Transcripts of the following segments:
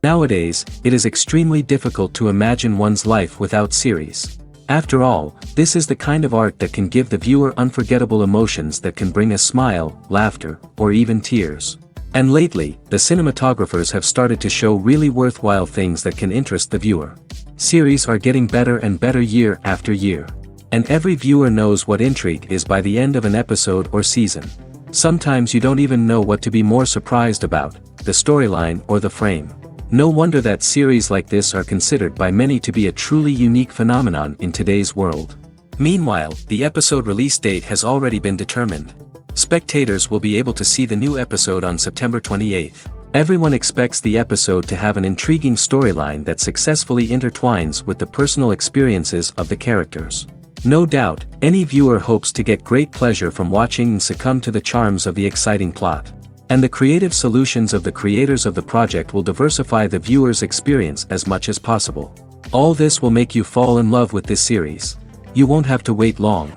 Nowadays, it is extremely difficult to imagine one's life without series. After all, this is the kind of art that can give the viewer unforgettable emotions that can bring a smile, laughter, or even tears. And lately, the cinematographers have started to show really worthwhile things that can interest the viewer. Series are getting better and better year after year. And every viewer knows what intrigue is by the end of an episode or season. Sometimes you don't even know what to be more surprised about, the storyline or the frame. No wonder that series like this are considered by many to be a truly unique phenomenon in today's world. Meanwhile, the episode release date has already been determined. Spectators will be able to see the new episode on September 28th. Everyone expects the episode to have an intriguing storyline that successfully intertwines with the personal experiences of the characters. No doubt, any viewer hopes to get great pleasure from watching and succumb to the charms of the exciting plot. And the creative solutions of the creators of the project will diversify the viewer's experience as much as possible. All this will make you fall in love with this series. You won't have to wait long.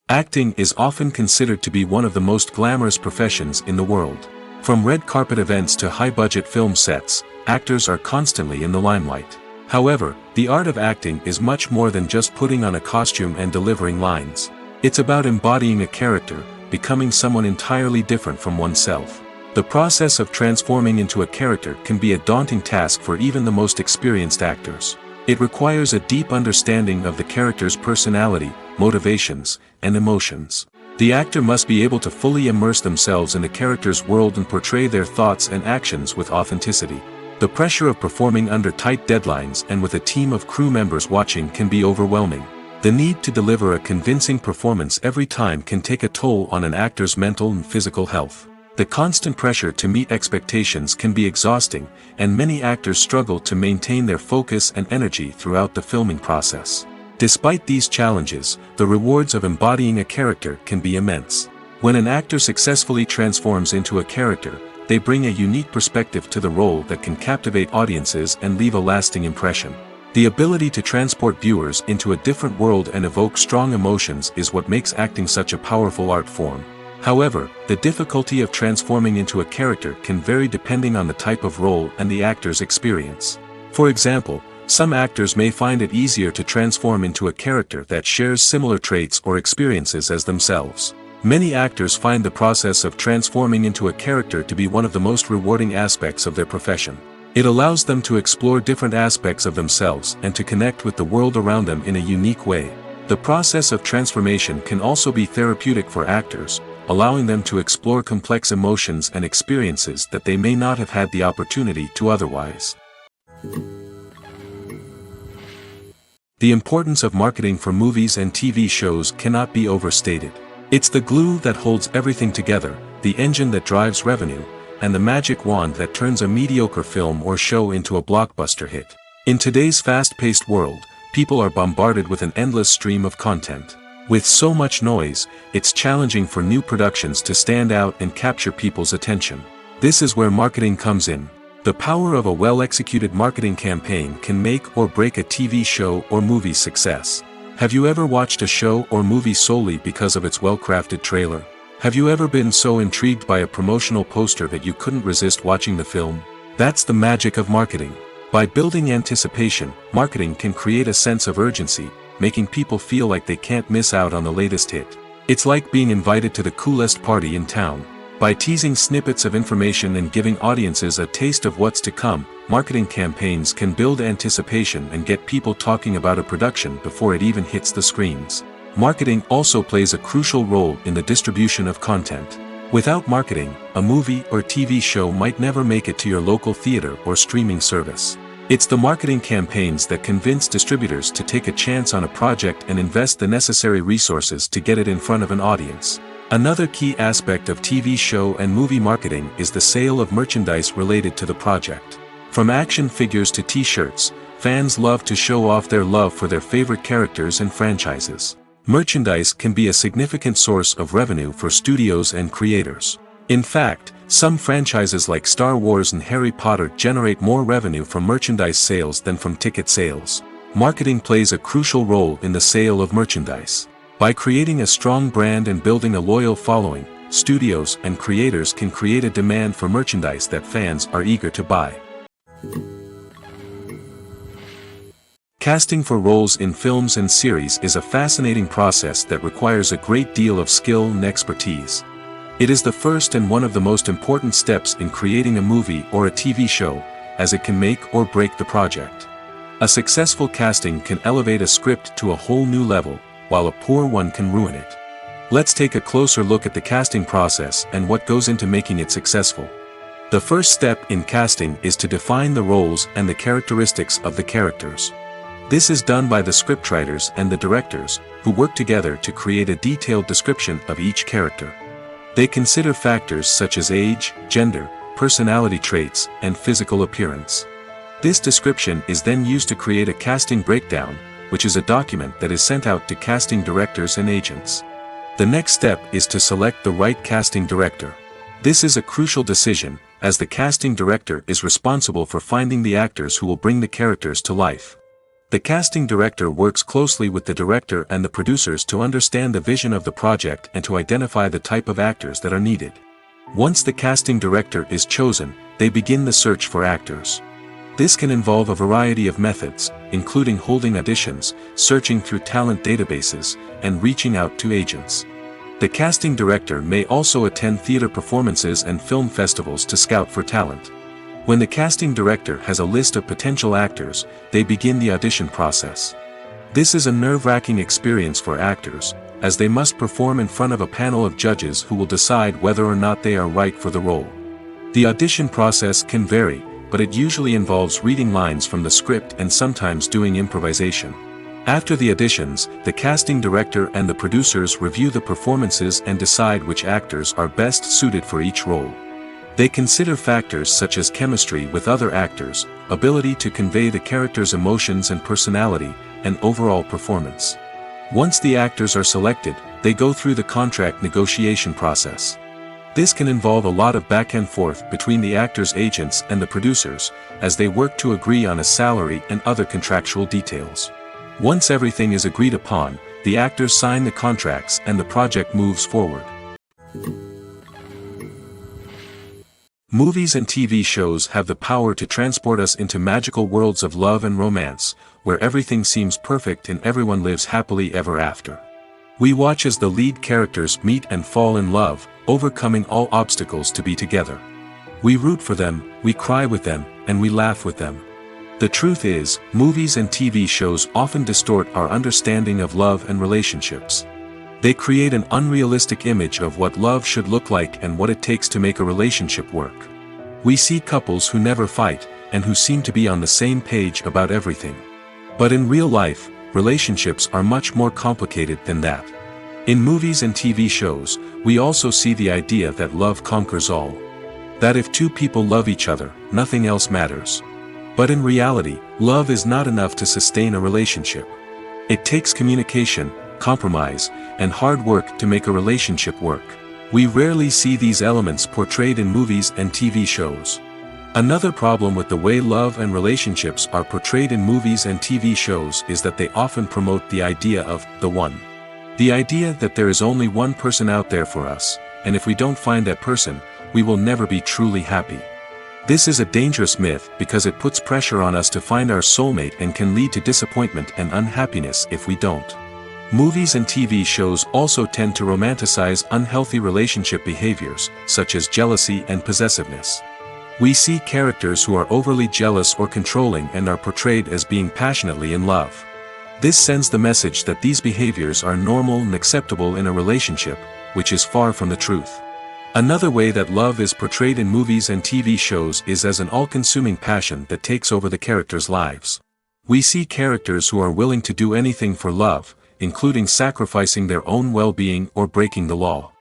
Acting is often considered to be one of the most glamorous professions in the world. From red carpet events to high-budget film sets, actors are constantly in the limelight. However, the art of acting is much more than just putting on a costume and delivering lines. It's about embodying a character, becoming someone entirely different from oneself. The process of transforming into a character can be a daunting task for even the most experienced actors. It requires a deep understanding of the character's personality, motivations, and emotions. The actor must be able to fully immerse themselves in the character's world and portray their thoughts and actions with authenticity. The pressure of performing under tight deadlines and with a team of crew members watching can be overwhelming. The need to deliver a convincing performance every time can take a toll on an actor's mental and physical health. The constant pressure to meet expectations can be exhausting, and many actors struggle to maintain their focus and energy throughout the filming process. Despite these challenges, the rewards of embodying a character can be immense. When an actor successfully transforms into a character, they bring a unique perspective to the role that can captivate audiences and leave a lasting impression. The ability to transport viewers into a different world and evoke strong emotions is what makes acting such a powerful art form. However, the difficulty of transforming into a character can vary depending on the type of role and the actor's experience. For example, some actors may find it easier to transform into a character that shares similar traits or experiences as themselves. Many actors find the process of transforming into a character to be one of the most rewarding aspects of their profession. It allows them to explore different aspects of themselves and to connect with the world around them in a unique way. The process of transformation can also be therapeutic for actors, allowing them to explore complex emotions and experiences that they may not have had the opportunity to otherwise. The importance of marketing for movies and TV shows cannot be overstated. It's the glue that holds everything together, the engine that drives revenue, and the magic wand that turns a mediocre film or show into a blockbuster hit. In today's fast-paced world, people are bombarded with an endless stream of content. With so much noise, it's challenging for new productions to stand out and capture people's attention. This is where marketing comes in. The power of a well-executed marketing campaign can make or break a TV show or movie's success. Have you ever watched a show or movie solely because of its well-crafted trailer? Have you ever been so intrigued by a promotional poster that you couldn't resist watching the film? That's the magic of marketing. By building anticipation, marketing can create a sense of urgency, making people feel like they can't miss out on the latest hit. It's like being invited to the coolest party in town. By teasing snippets of information and giving audiences a taste of what's to come, marketing campaigns can build anticipation and get people talking about a production before it even hits the screens. Marketing also plays a crucial role in the distribution of content. Without marketing, a movie or TV show might never make it to your local theater or streaming service. It's the marketing campaigns that convince distributors to take a chance on a project and invest the necessary resources to get it in front of an audience. Another key aspect of TV show and movie marketing is the sale of merchandise related to the project. From action figures to t-shirts, fans love to show off their love for their favorite characters and franchises. Merchandise can be a significant source of revenue for studios and creators. In fact, some franchises like Star Wars and Harry Potter generate more revenue from merchandise sales than from ticket sales. Marketing plays a crucial role in the sale of merchandise. By creating a strong brand and building a loyal following, studios and creators can create a demand for merchandise that fans are eager to buy. Casting for roles in films and series is a fascinating process that requires a great deal of skill and expertise. It is the first and one of the most important steps in creating a movie or a TV show, as it can make or break the project. A successful casting can elevate a script to a whole new level, while a poor one can ruin it. Let's take a closer look at the casting process and what goes into making it successful. The first step in casting is to define the roles and the characteristics of the characters. This is done by the scriptwriters and the directors, who work together to create a detailed description of each character. They consider factors such as age, gender, personality traits, and physical appearance. This description is then used to create a casting breakdown, which is a document that is sent out to casting directors and agents. The next step is to select the right casting director. This is a crucial decision, as the casting director is responsible for finding the actors who will bring the characters to life. The casting director works closely with the director and the producers to understand the vision of the project and to identify the type of actors that are needed. Once the casting director is chosen, they begin the search for actors. This can involve a variety of methods, including holding auditions, searching through talent databases, and reaching out to agents. The casting director may also attend theater performances and film festivals to scout for talent. When the casting director has a list of potential actors, they begin the audition process. This is a nerve-wracking experience for actors, as they must perform in front of a panel of judges who will decide whether or not they are right for the role. The audition process can vary, but it usually involves reading lines from the script and sometimes doing improvisation. After the auditions, the casting director and the producers review the performances and decide which actors are best suited for each role. They consider factors such as chemistry with other actors, ability to convey the character's emotions and personality, and overall performance. Once the actors are selected, they go through the contract negotiation process. This can involve a lot of back and forth between the actors' agents and the producers, as they work to agree on a salary and other contractual details. Once everything is agreed upon, the actors sign the contracts and the project moves forward. Movies and TV shows have the power to transport us into magical worlds of love and romance, where everything seems perfect and everyone lives happily ever after. We watch as the lead characters meet and fall in love, overcoming all obstacles to be together. We root for them, we cry with them, and we laugh with them. The truth is, movies and TV shows often distort our understanding of love and relationships. They create an unrealistic image of what love should look like and what it takes to make a relationship work. We see couples who never fight, and who seem to be on the same page about everything. But in real life, relationships are much more complicated than that. In movies and TV shows, we also see the idea that love conquers all. That if two people love each other, nothing else matters. But in reality, love is not enough to sustain a relationship. It takes communication, compromise, and hard work to make a relationship work. We rarely see these elements portrayed in movies and TV shows. Another problem with the way love and relationships are portrayed in movies and TV shows is that they often promote the idea of the one. The idea that there is only one person out there for us, and if we don't find that person, we will never be truly happy. This is a dangerous myth because it puts pressure on us to find our soulmate and can lead to disappointment and unhappiness if we don't. Movies and TV shows also tend to romanticize unhealthy relationship behaviors, such as jealousy and possessiveness. We see characters who are overly jealous or controlling and are portrayed as being passionately in love. This sends the message that these behaviors are normal and acceptable in a relationship, which is far from the truth. Another way that love is portrayed in movies and TV shows is as an all-consuming passion that takes over the characters' lives. We see characters who are willing to do anything for love, including sacrificing their own well-being or breaking the law.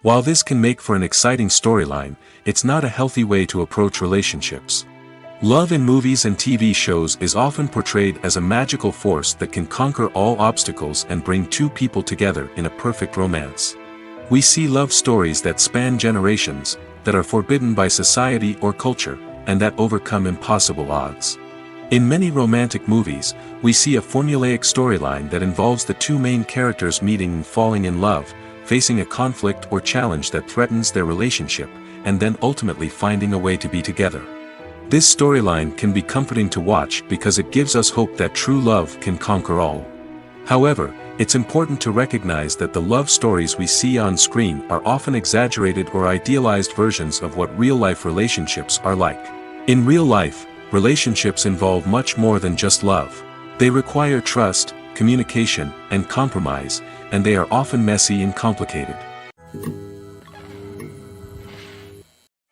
While this can make for an exciting storyline, it's not a healthy way to approach relationships. Love in movies and TV shows is often portrayed as a magical force that can conquer all obstacles and bring two people together in a perfect romance. We see love stories that span generations, that are forbidden by society or culture, and that overcome impossible odds. In many romantic movies, we see a formulaic storyline that involves the two main characters meeting and falling in love, facing a conflict or challenge that threatens their relationship, and then ultimately finding a way to be together. This storyline can be comforting to watch because it gives us hope that true love can conquer all. However, it's important to recognize that the love stories we see on screen are often exaggerated or idealized versions of what real-life relationships are like. In real life, relationships involve much more than just love. They require trust, communication, and compromise, and they are often messy and complicated.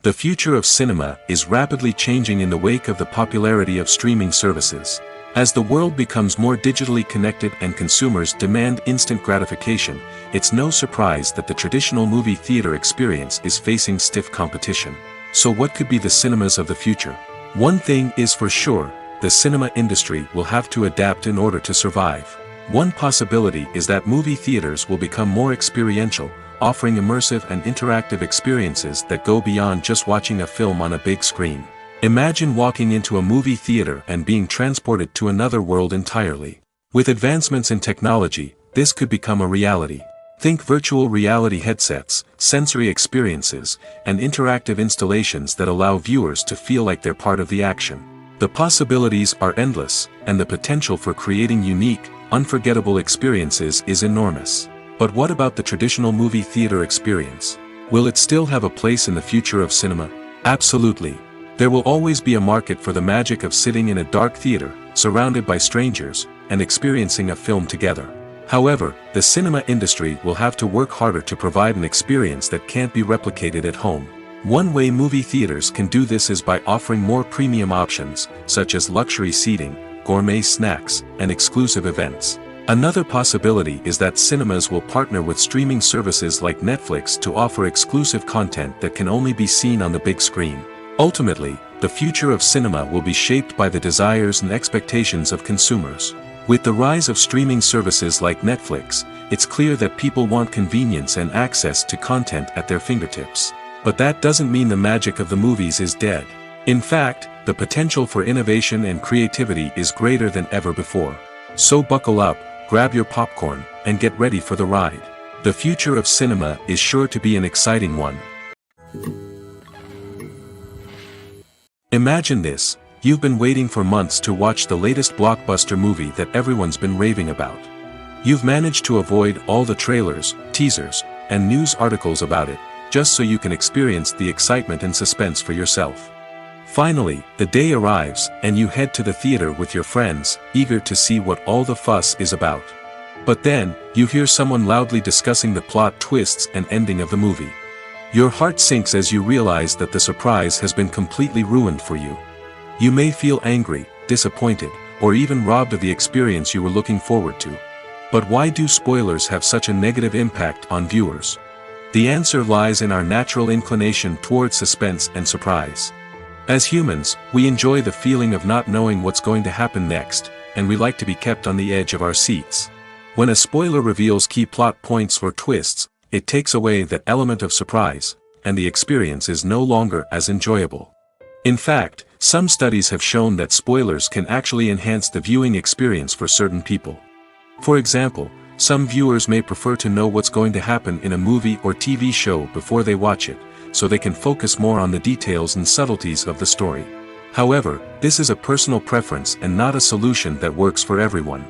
The future of cinema is rapidly changing in the wake of the popularity of streaming services. As the world becomes more digitally connected and consumers demand instant gratification, it's no surprise that the traditional movie theater experience is facing stiff competition. So what could be the cinemas of the future? One thing is for sure, the cinema industry will have to adapt in order to survive. One possibility is that movie theaters will become more experiential, offering immersive and interactive experiences that go beyond just watching a film on a big screen. Imagine walking into a movie theater and being transported to another world entirely. With advancements in technology, this could become a reality. Think virtual reality headsets, sensory experiences, and interactive installations that allow viewers to feel like they're part of the action. The possibilities are endless, and the potential for creating unique, unforgettable experiences is enormous. But what about the traditional movie theater experience? Will it still have a place in the future of cinema? Absolutely. There will always be a market for the magic of sitting in a dark theater, surrounded by strangers, and experiencing a film together. However, the cinema industry will have to work harder to provide an experience that can't be replicated at home. One way movie theaters can do this is by offering more premium options, such as luxury seating, gourmet snacks, and exclusive events. Another possibility is that cinemas will partner with streaming services like Netflix to offer exclusive content that can only be seen on the big screen. Ultimately, the future of cinema will be shaped by the desires and expectations of consumers. With the rise of streaming services like Netflix, it's clear that people want convenience and access to content at their fingertips. But that doesn't mean the magic of the movies is dead. In fact, the potential for innovation and creativity is greater than ever before. So buckle up, grab your popcorn, and get ready for the ride. The future of cinema is sure to be an exciting one. Imagine this, you've been waiting for months to watch the latest blockbuster movie that everyone's been raving about. You've managed to avoid all the trailers, teasers, and news articles about it, just so you can experience the excitement and suspense for yourself. Finally, the day arrives, and you head to the theater with your friends, eager to see what all the fuss is about. But then, you hear someone loudly discussing the plot twists and ending of the movie. Your heart sinks as you realize that the surprise has been completely ruined for you. You may feel angry, disappointed, or even robbed of the experience you were looking forward to. But why do spoilers have such a negative impact on viewers? The answer lies in our natural inclination towards suspense and surprise. As humans, we enjoy the feeling of not knowing what's going to happen next, and we like to be kept on the edge of our seats. When a spoiler reveals key plot points or twists, it takes away that element of surprise, and the experience is no longer as enjoyable. In fact, some studies have shown that spoilers can actually enhance the viewing experience for certain people. For example, some viewers may prefer to know what's going to happen in a movie or TV show before they watch it, so they can focus more on the details and subtleties of the story. However, this is a personal preference and not a solution that works for everyone.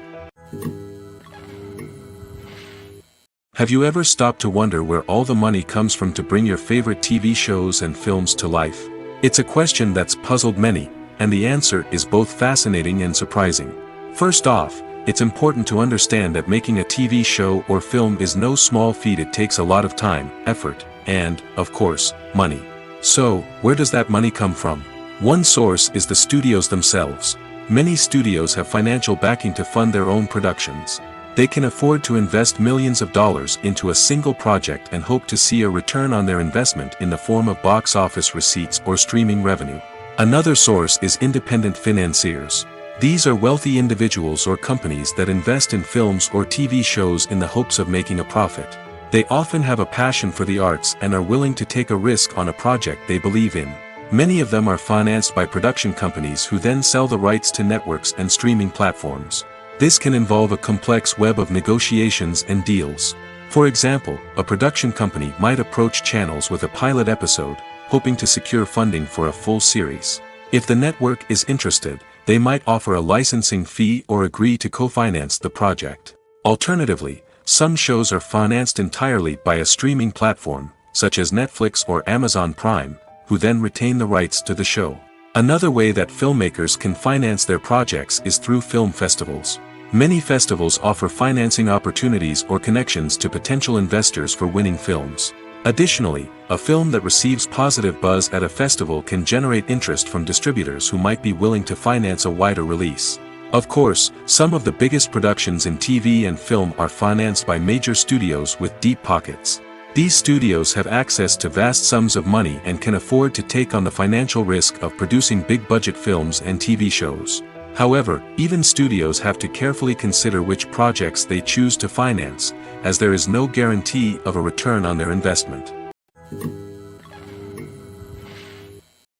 Have you ever stopped to wonder where all the money comes from to bring your favorite TV shows and films to life? It's a question that's puzzled many, and the answer is both fascinating and surprising. First off, it's important to understand that making a TV show or film is no small feat. It takes a lot of time, effort, and, of course, money. So, where does that money come from? One source is the studios themselves. Many studios have financial backing to fund their own productions. They can afford to invest millions of dollars into a single project and hope to see a return on their investment in the form of box office receipts or streaming revenue. Another source is independent financiers. These are wealthy individuals or companies that invest in films or TV shows in the hopes of making a profit. They often have a passion for the arts and are willing to take a risk on a project they believe in. Many of them are financed by production companies who then sell the rights to networks and streaming platforms. This can involve a complex web of negotiations and deals. For example, a production company might approach channels with a pilot episode, hoping to secure funding for a full series. If the network is interested, they might offer a licensing fee or agree to co-finance the project. Alternatively, some shows are financed entirely by a streaming platform, such as Netflix or Amazon Prime, who then retain the rights to the show. Another way that filmmakers can finance their projects is through film festivals. Many festivals offer financing opportunities or connections to potential investors for winning films. Additionally, a film that receives positive buzz at a festival can generate interest from distributors who might be willing to finance a wider release. Of course, some of the biggest productions in TV and film are financed by major studios with deep pockets. These studios have access to vast sums of money and can afford to take on the financial risk of producing big-budget films and TV shows. However, even studios have to carefully consider which projects they choose to finance, as there is no guarantee of a return on their investment.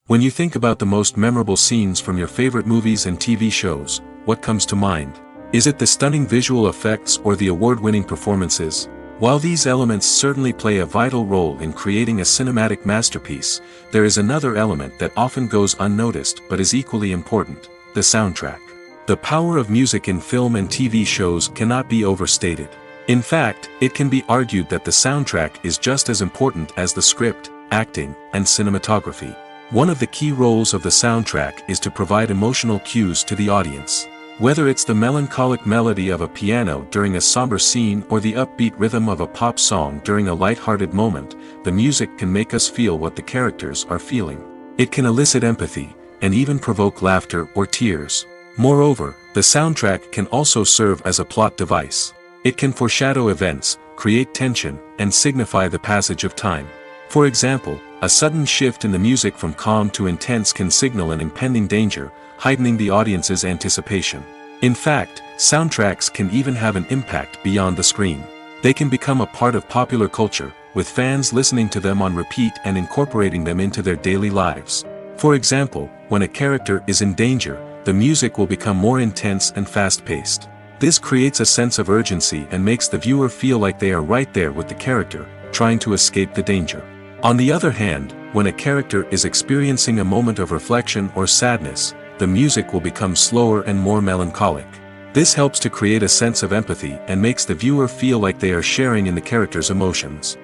When you think about the most memorable scenes from your favorite movies and TV shows, what comes to mind? Is it the stunning visual effects or the award-winning performances? While these elements certainly play a vital role in creating a cinematic masterpiece, there is another element that often goes unnoticed but is equally important: the soundtrack. The power of music in film and TV shows cannot be overstated. In fact, it can be argued that the soundtrack is just as important as the script, acting, and cinematography. One of the key roles of the soundtrack is to provide emotional cues to the audience. Whether it's the melancholic melody of a piano during a somber scene or the upbeat rhythm of a pop song during a light-hearted moment, the music can make us feel what the characters are feeling. It can elicit empathy, and even provoke laughter or tears. Moreover, the soundtrack can also serve as a plot device. It can foreshadow events, create tension, and signify the passage of time. For example, a sudden shift in the music from calm to intense can signal an impending danger, heightening the audience's anticipation. In fact, soundtracks can even have an impact beyond the screen. They can become a part of popular culture, with fans listening to them on repeat and incorporating them into their daily lives. For example, when a character is in danger, the music will become more intense and fast-paced. This creates a sense of urgency and makes the viewer feel like they are right there with the character, trying to escape the danger. On the other hand, when a character is experiencing a moment of reflection or sadness, the music will become slower and more melancholic. This helps to create a sense of empathy and makes the viewer feel like they are sharing in the character's emotions.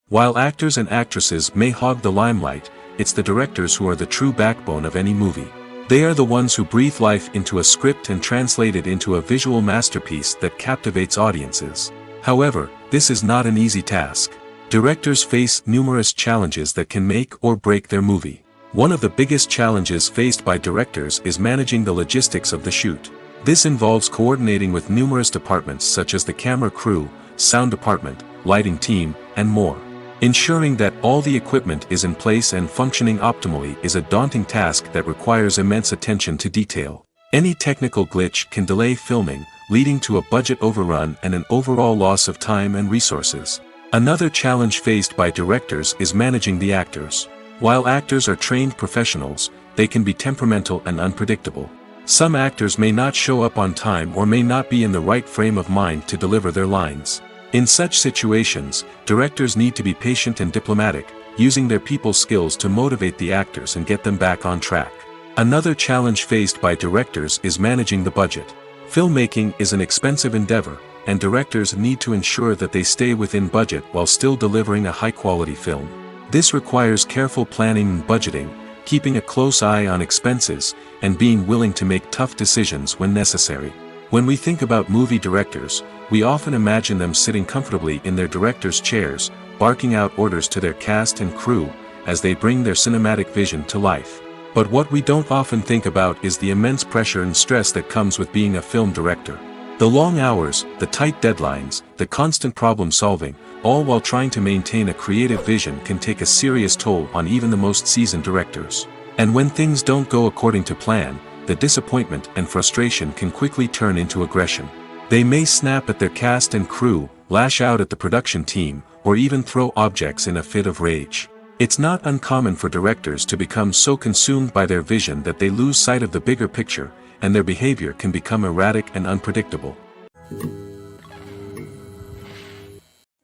While actors and actresses may hog the limelight, it's the directors who are the true backbone of any movie. They are the ones who breathe life into a script and translate it into a visual masterpiece that captivates audiences. However, this is not an easy task. Directors face numerous challenges that can make or break their movie. One of the biggest challenges faced by directors is managing the logistics of the shoot. This involves coordinating with numerous departments such as the camera crew, sound department, lighting team, and more. Ensuring that all the equipment is in place and functioning optimally is a daunting task that requires immense attention to detail. Any technical glitch can delay filming, leading to a budget overrun and an overall loss of time and resources. Another challenge faced by directors is managing the actors. While actors are trained professionals, they can be temperamental and unpredictable. Some actors may not show up on time or may not be in the right frame of mind to deliver their lines. In such situations, directors need to be patient and diplomatic, using their people skills to motivate the actors and get them back on track. Another challenge faced by directors is managing the budget. Filmmaking is an expensive endeavor, and directors need to ensure that they stay within budget while still delivering a high-quality film. This requires careful planning and budgeting, keeping a close eye on expenses, and being willing to make tough decisions when necessary. When we think about movie directors, we often imagine them sitting comfortably in their director's chairs, barking out orders to their cast and crew, as they bring their cinematic vision to life. But what we don't often think about is the immense pressure and stress that comes with being a film director. The long hours, the tight deadlines, the constant problem solving, all while trying to maintain a creative vision can take a serious toll on even the most seasoned directors. And when things don't go according to plan, the disappointment and frustration can quickly turn into aggression. They may snap at their cast and crew, lash out at the production team, or even throw objects in a fit of rage. It's not uncommon for directors to become so consumed by their vision that they lose sight of the bigger picture, and their behavior can become erratic and unpredictable.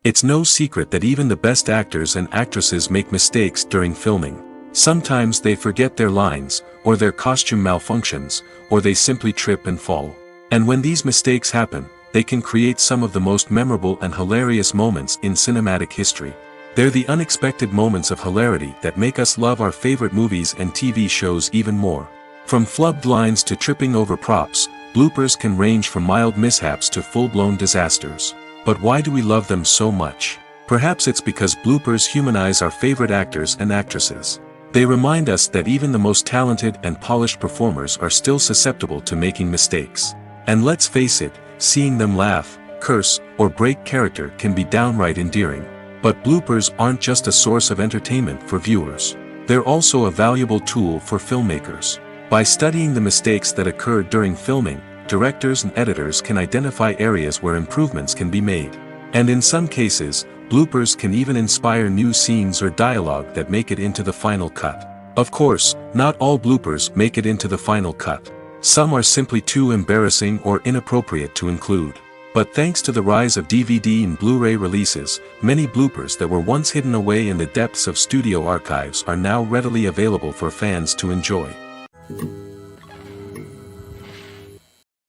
It's no secret that even the best actors and actresses make mistakes during filming. Sometimes they forget their lines, or their costume malfunctions, or they simply trip and fall. And when these mistakes happen, they can create some of the most memorable and hilarious moments in cinematic history. They're the unexpected moments of hilarity that make us love our favorite movies and TV shows even more. From flubbed lines to tripping over props, bloopers can range from mild mishaps to full-blown disasters. But why do we love them so much? Perhaps it's because bloopers humanize our favorite actors and actresses. They remind us that even the most talented and polished performers are still susceptible to making mistakes. And let's face it, seeing them laugh, curse, or break character can be downright endearing. But bloopers aren't just a source of entertainment for viewers. They're also a valuable tool for filmmakers. By studying the mistakes that occurred during filming, directors and editors can identify areas where improvements can be made. And in some cases, bloopers can even inspire new scenes or dialogue that make it into the final cut. Of course, not all bloopers make it into the final cut. Some are simply too embarrassing or inappropriate to include. But thanks to the rise of DVD and Blu-ray releases, many bloopers that were once hidden away in the depths of studio archives are now readily available for fans to enjoy.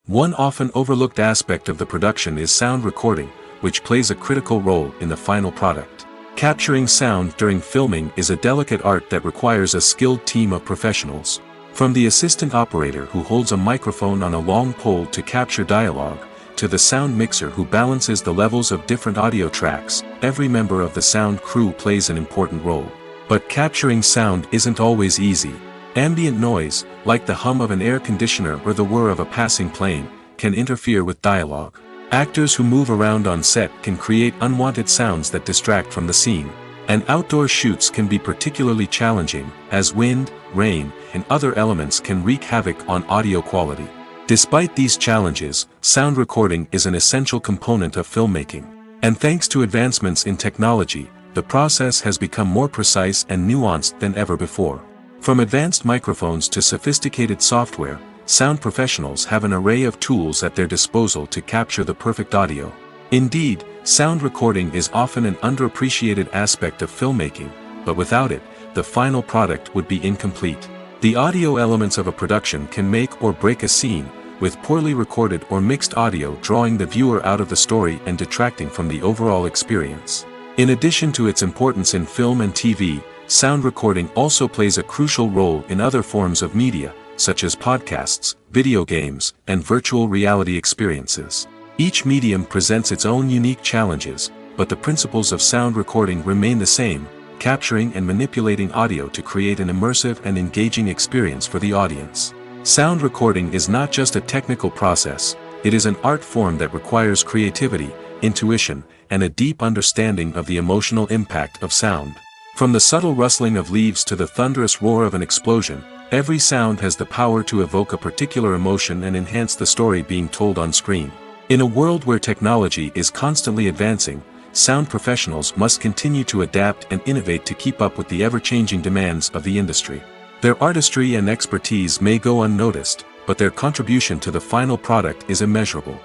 One often overlooked aspect of the production is sound recording, which plays a critical role in the final product. Capturing sound during filming is a delicate art that requires a skilled team of professionals. From the assistant operator who holds a microphone on a long pole to capture dialogue, to the sound mixer who balances the levels of different audio tracks, every member of the sound crew plays an important role. But capturing sound isn't always easy. Ambient noise, like the hum of an air conditioner or the whir of a passing plane, can interfere with dialogue. Actors who move around on set can create unwanted sounds that distract from the scene. And outdoor shoots can be particularly challenging, as wind, rain, and other elements can wreak havoc on audio quality. Despite these challenges, sound recording is an essential component of filmmaking. And thanks to advancements in technology, the process has become more precise and nuanced than ever before. From advanced microphones to sophisticated software, sound professionals have an array of tools at their disposal to capture the perfect audio. Indeed, sound recording is often an underappreciated aspect of filmmaking, but without it, the final product would be incomplete. The audio elements of a production can make or break a scene, with poorly recorded or mixed audio drawing the viewer out of the story and detracting from the overall experience. In addition to its importance in film and TV, sound recording also plays a crucial role in other forms of media, such as podcasts, video games, and virtual reality experiences. Each medium presents its own unique challenges, but the principles of sound recording remain the same, capturing and manipulating audio to create an immersive and engaging experience for the audience. Sound recording is not just a technical process, it is an art form that requires creativity, intuition, and a deep understanding of the emotional impact of sound. From the subtle rustling of leaves to the thunderous roar of an explosion, every sound has the power to evoke a particular emotion and enhance the story being told on screen. In a world where technology is constantly advancing, sound professionals must continue to adapt and innovate to keep up with the ever-changing demands of the industry. Their artistry and expertise may go unnoticed, but their contribution to the final product is immeasurable.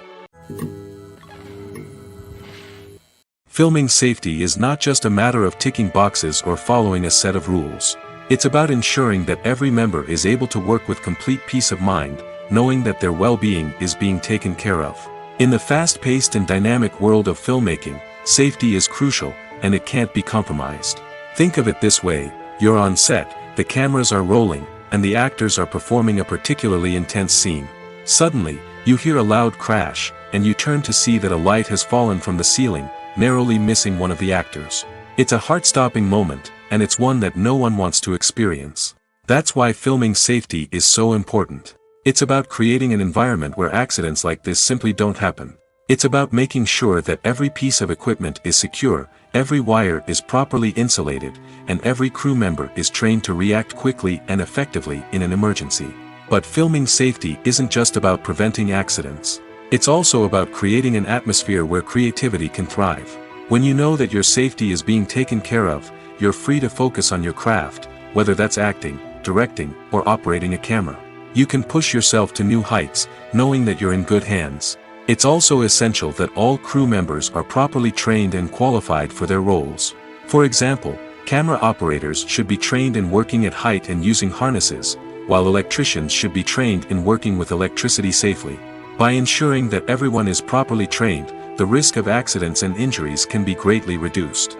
Filming safety is not just a matter of ticking boxes or following a set of rules. It's about ensuring that every member is able to work with complete peace of mind, knowing that their well-being is being taken care of. In the fast-paced and dynamic world of filmmaking, safety is crucial, and it can't be compromised. Think of it this way: you're on set, the cameras are rolling, and the actors are performing a particularly intense scene. Suddenly, you hear a loud crash, and you turn to see that a light has fallen from the ceiling, narrowly missing one of the actors. It's a heart-stopping moment, and it's one that no one wants to experience. That's why filming safety is so important. It's about creating an environment where accidents like this simply don't happen. It's about making sure that every piece of equipment is secure, every wire is properly insulated, and every crew member is trained to react quickly and effectively in an emergency. But filming safety isn't just about preventing accidents. It's also about creating an atmosphere where creativity can thrive. When you know that your safety is being taken care of, you're free to focus on your craft, whether that's acting, directing, or operating a camera. You can push yourself to new heights, knowing that you're in good hands. It's also essential that all crew members are properly trained and qualified for their roles. For example, camera operators should be trained in working at height and using harnesses, while electricians should be trained in working with electricity safely. By ensuring that everyone is properly trained, the risk of accidents and injuries can be greatly reduced.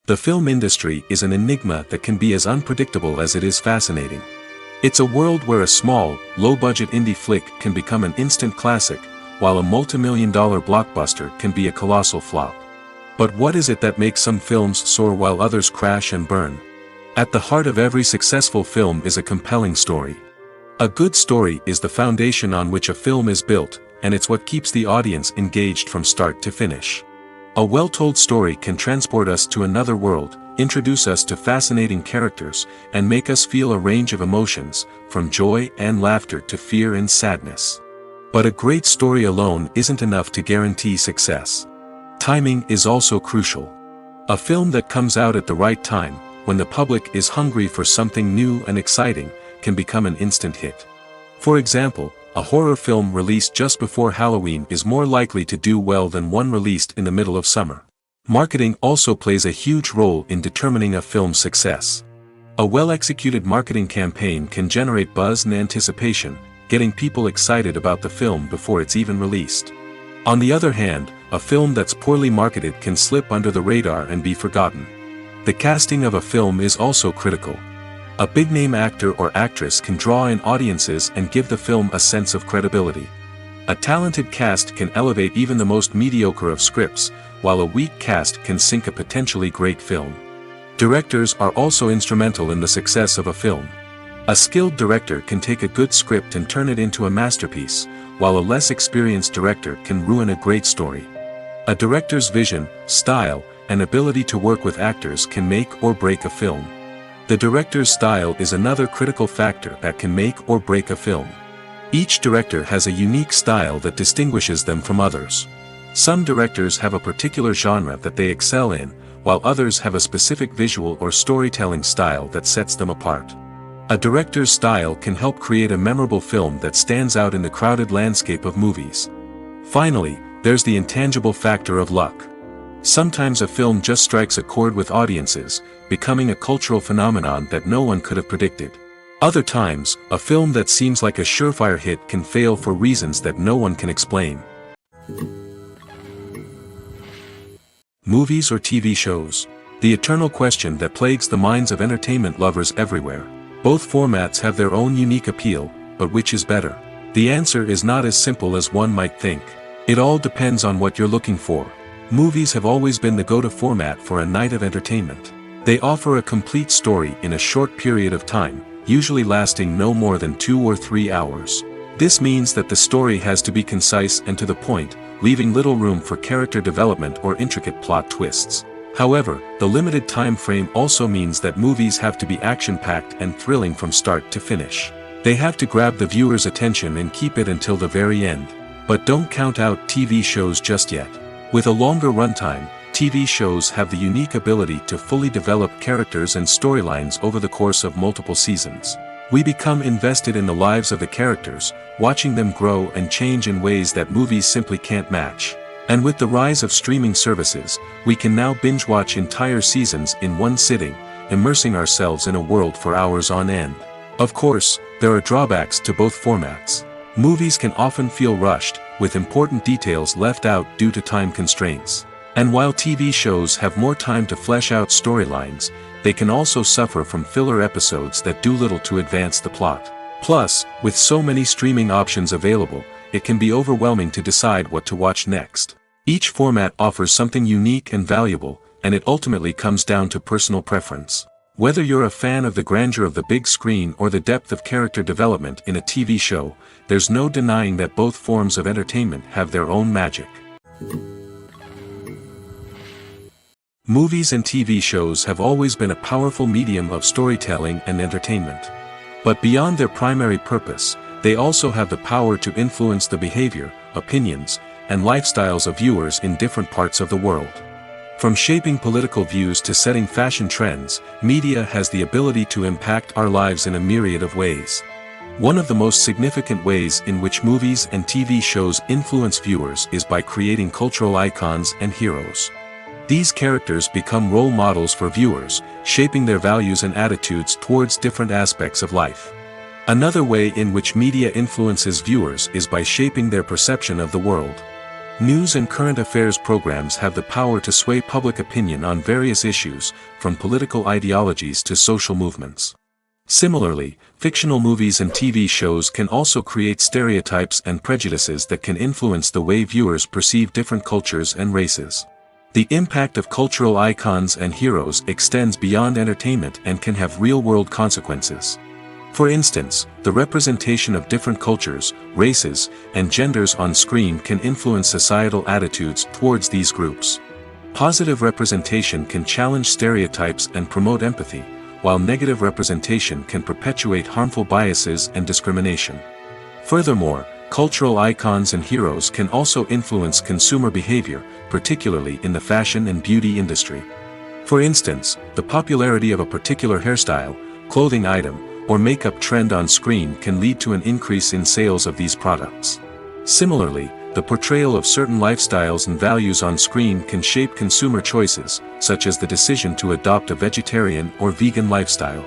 The film industry is an enigma that can be as unpredictable as it is fascinating. It's a world where a small, low-budget indie flick can become an instant classic, while a multi-million-dollar blockbuster can be a colossal flop. But what is it that makes some films soar while others crash and burn? At the heart of every successful film is a compelling story. A good story is the foundation on which a film is built, and it's what keeps the audience engaged from start to finish. A well-told story can transport us to another world, introduce us to fascinating characters, and make us feel a range of emotions, from joy and laughter to fear and sadness. But a great story alone isn't enough to guarantee success. Timing is also crucial. A film that comes out at the right time, when the public is hungry for something new and exciting, can become an instant hit. For example, a horror film released just before Halloween is more likely to do well than one released in the middle of summer. Marketing also plays a huge role in determining a film's success. A well-executed marketing campaign can generate buzz and anticipation, getting people excited about the film before it's even released. On the other hand, a film that's poorly marketed can slip under the radar and be forgotten. The casting of a film is also critical. A big-name actor or actress can draw in audiences and give the film a sense of credibility. A talented cast can elevate even the most mediocre of scripts, while a weak cast can sink a potentially great film. Directors are also instrumental in the success of a film. A skilled director can take a good script and turn it into a masterpiece, while a less experienced director can ruin a great story. A director's vision, style, and ability to work with actors can make or break a film. The director's style is another critical factor that can make or break a film. Each director has a unique style that distinguishes them from others. Some directors have a particular genre that they excel in, while others have a specific visual or storytelling style that sets them apart. A director's style can help create a memorable film that stands out in the crowded landscape of movies. Finally, there's the intangible factor of luck. Sometimes a film just strikes a chord with audiences, becoming a cultural phenomenon that no one could have predicted. Other times, a film that seems like a surefire hit can fail for reasons that no one can explain. Movies or TV shows? The eternal question that plagues the minds of entertainment lovers everywhere. Both formats have their own unique appeal, but which is better? The answer is not as simple as one might think. It all depends on what you're looking for. Movies have always been the go-to format for a night of entertainment. They offer a complete story in a short period of time, usually lasting no more than 2 or 3 hours. This means that the story has to be concise and to the point, leaving little room for character development or intricate plot twists. However, the limited time frame also means that movies have to be action-packed and thrilling from start to finish. They have to grab the viewer's attention and keep it until the very end. But don't count out TV shows just yet. With a longer runtime, TV shows have the unique ability to fully develop characters and storylines over the course of multiple seasons. We become invested in the lives of the characters, watching them grow and change in ways that movies simply can't match. And with the rise of streaming services, we can now binge-watch entire seasons in one sitting, immersing ourselves in a world for hours on end. Of course, there are drawbacks to both formats. Movies can often feel rushed, with important details left out due to time constraints. And while TV shows have more time to flesh out storylines, they can also suffer from filler episodes that do little to advance the plot. Plus, with so many streaming options available, it can be overwhelming to decide what to watch next. Each format offers something unique and valuable, and it ultimately comes down to personal preference. Whether you're a fan of the grandeur of the big screen or the depth of character development in a TV show, there's no denying that both forms of entertainment have their own magic. Movies and TV shows have always been a powerful medium of storytelling and entertainment. But beyond their primary purpose, they also have the power to influence the behavior, opinions, and lifestyles of viewers in different parts of the world. From shaping political views to setting fashion trends, media has the ability to impact our lives in a myriad of ways. One of the most significant ways in which movies and TV shows influence viewers is by creating cultural icons and heroes. These characters become role models for viewers, shaping their values and attitudes towards different aspects of life. Another way in which media influences viewers is by shaping their perception of the world. News and current affairs programs have the power to sway public opinion on various issues, from political ideologies to social movements. Similarly, fictional movies and TV shows can also create stereotypes and prejudices that can influence the way viewers perceive different cultures and races. The impact of cultural icons and heroes extends beyond entertainment and can have real-world consequences. For instance, the representation of different cultures, races, and genders on screen can influence societal attitudes towards these groups. Positive representation can challenge stereotypes and promote empathy, while negative representation can perpetuate harmful biases and discrimination. Furthermore, cultural icons and heroes can also influence consumer behavior, particularly in the fashion and beauty industry. For instance, the popularity of a particular hairstyle, clothing item, or makeup trend on screen can lead to an increase in sales of these products. Similarly, the portrayal of certain lifestyles and values on screen can shape consumer choices, such as the decision to adopt a vegetarian or vegan lifestyle.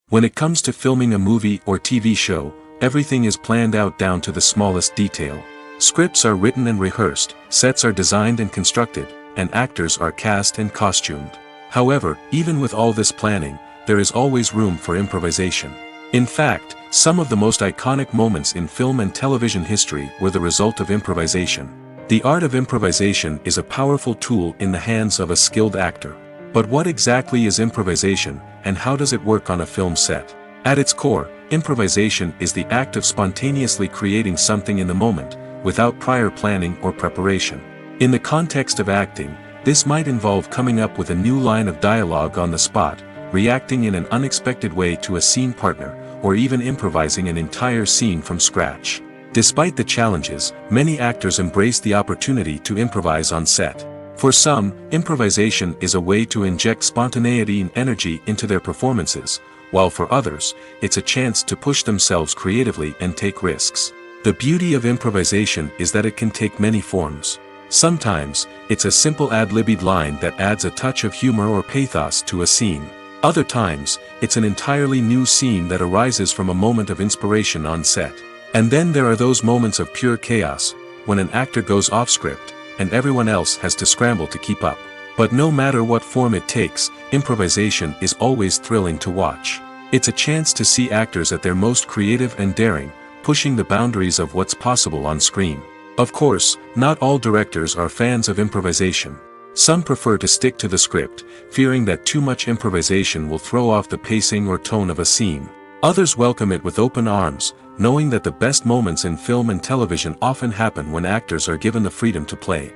When it comes to filming a movie or TV show, everything is planned out down to the smallest detail. Scripts are written and rehearsed, sets are designed and constructed, and actors are cast and costumed. However, even with all this planning, there is always room for improvisation. In fact, some of the most iconic moments in film and television history were the result of improvisation. The art of improvisation is a powerful tool in the hands of a skilled actor. But what exactly is improvisation, and how does it work on a film set? At its core, improvisation is the act of spontaneously creating something in the moment, without prior planning or preparation. In the context of acting, this might involve coming up with a new line of dialogue on the spot, reacting in an unexpected way to a scene partner, or even improvising an entire scene from scratch. Despite the challenges, many actors embrace the opportunity to improvise on set. For some, improvisation is a way to inject spontaneity and energy into their performances, while for others, it's a chance to push themselves creatively and take risks. The beauty of improvisation is that it can take many forms. Sometimes, it's a simple ad-libbed line that adds a touch of humor or pathos to a scene. Other times, it's an entirely new scene that arises from a moment of inspiration on set. And then there are those moments of pure chaos, when an actor goes off script, and everyone else has to scramble to keep up. But no matter what form it takes, improvisation is always thrilling to watch. It's a chance to see actors at their most creative and daring, pushing the boundaries of what's possible on screen. Of course, not all directors are fans of improvisation. Some prefer to stick to the script, fearing that too much improvisation will throw off the pacing or tone of a scene. Others welcome it with open arms, knowing that the best moments in film and television often happen when actors are given the freedom to play.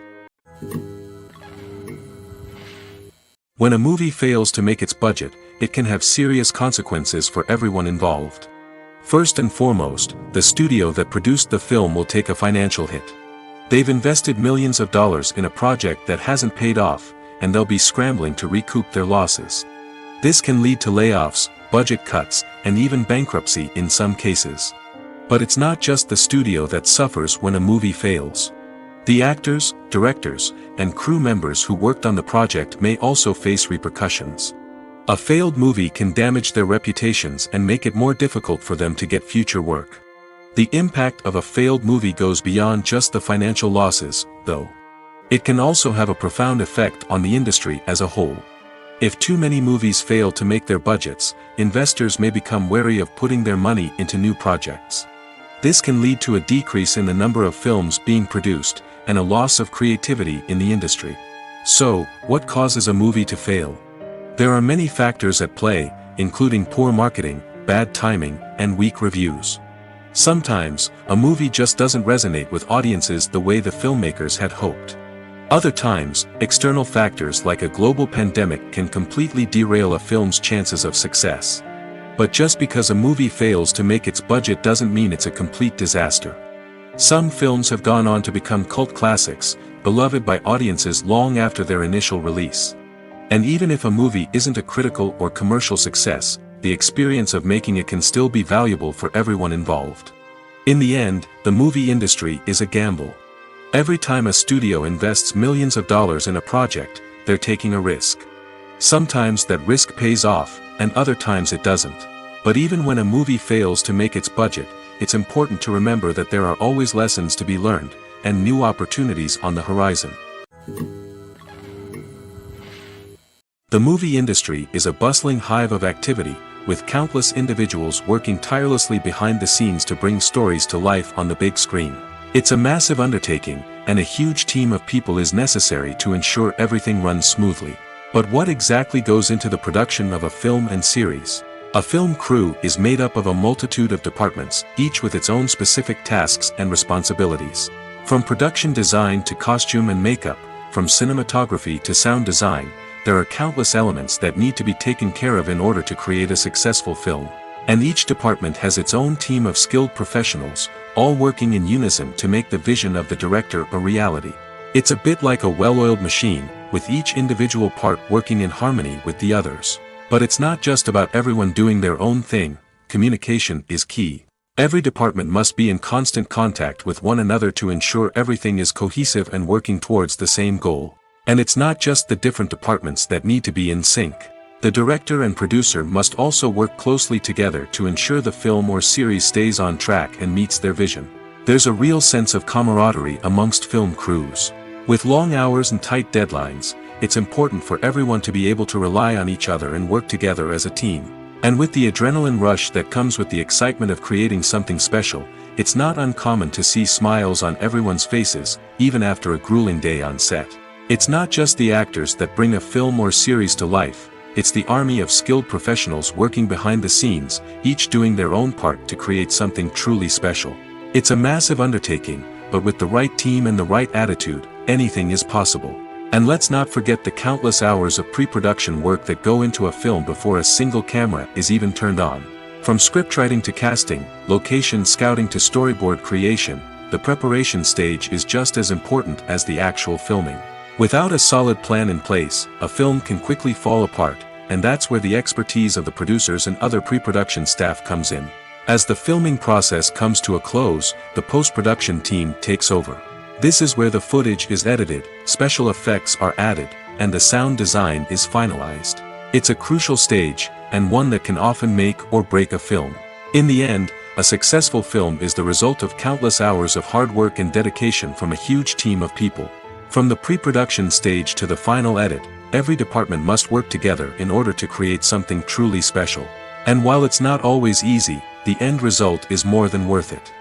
When a movie fails to make its budget, it can have serious consequences for everyone involved. First and foremost, the studio that produced the film will take a financial hit. They've invested millions of dollars in a project that hasn't paid off, and they'll be scrambling to recoup their losses. This can lead to layoffs, budget cuts, and even bankruptcy in some cases. But it's not just the studio that suffers when a movie fails. The actors, directors, and crew members who worked on the project may also face repercussions. A failed movie can damage their reputations and make it more difficult for them to get future work. The impact of a failed movie goes beyond just the financial losses, though. It can also have a profound effect on the industry as a whole. If too many movies fail to make their budgets, investors may become wary of putting their money into new projects. This can lead to a decrease in the number of films being produced, and a loss of creativity in the industry. So, what causes a movie to fail? There are many factors at play, including poor marketing, bad timing, and weak reviews. Sometimes, a movie just doesn't resonate with audiences the way the filmmakers had hoped. Other times, external factors like a global pandemic can completely derail a film's chances of success. But just because a movie fails to make its budget doesn't mean it's a complete disaster. Some films have gone on to become cult classics, beloved by audiences long after their initial release. And even if a movie isn't a critical or commercial success, the experience of making it can still be valuable for everyone involved. In the end, the movie industry is a gamble. Every time a studio invests millions of dollars in a project, they're taking a risk. Sometimes that risk pays off, and other times it doesn't. But even when a movie fails to make its budget, it's important to remember that there are always lessons to be learned, and new opportunities on the horizon. The movie industry is a bustling hive of activity, with countless individuals working tirelessly behind the scenes to bring stories to life on the big screen. It's a massive undertaking, and a huge team of people is necessary to ensure everything runs smoothly. But what exactly goes into the production of a film and series? A film crew is made up of a multitude of departments, each with its own specific tasks and responsibilities. From production design to costume and makeup, from cinematography to sound design, there are countless elements that need to be taken care of in order to create a successful film. And each department has its own team of skilled professionals, all working in unison to make the vision of the director a reality. It's a bit like a well-oiled machine, with each individual part working in harmony with the others. But it's not just about everyone doing their own thing. Communication is key. Every department must be in constant contact with one another to ensure everything is cohesive and working towards the same goal. And it's not just the different departments that need to be in sync. The director and producer must also work closely together to ensure the film or series stays on track and meets their vision. There's a real sense of camaraderie amongst film crews. With long hours and tight deadlines, it's important for everyone to be able to rely on each other and work together as a team. And with the adrenaline rush that comes with the excitement of creating something special, it's not uncommon to see smiles on everyone's faces, even after a grueling day on set. It's not just the actors that bring a film or series to life, it's the army of skilled professionals working behind the scenes, each doing their own part to create something truly special. It's a massive undertaking, but with the right team and the right attitude, anything is possible. And let's not forget the countless hours of pre-production work that go into a film before a single camera is even turned on. From scriptwriting to casting, location scouting to storyboard creation, the preparation stage is just as important as the actual filming. Without a solid plan in place, a film can quickly fall apart, and that's where the expertise of the producers and other pre-production staff comes in. As the filming process comes to a close, the post-production team takes over. This is where the footage is edited, special effects are added, and the sound design is finalized. It's a crucial stage, and one that can often make or break a film. In the end, a successful film is the result of countless hours of hard work and dedication from a huge team of people. From the pre-production stage to the final edit, every department must work together in order to create something truly special. And while it's not always easy, the end result is more than worth it.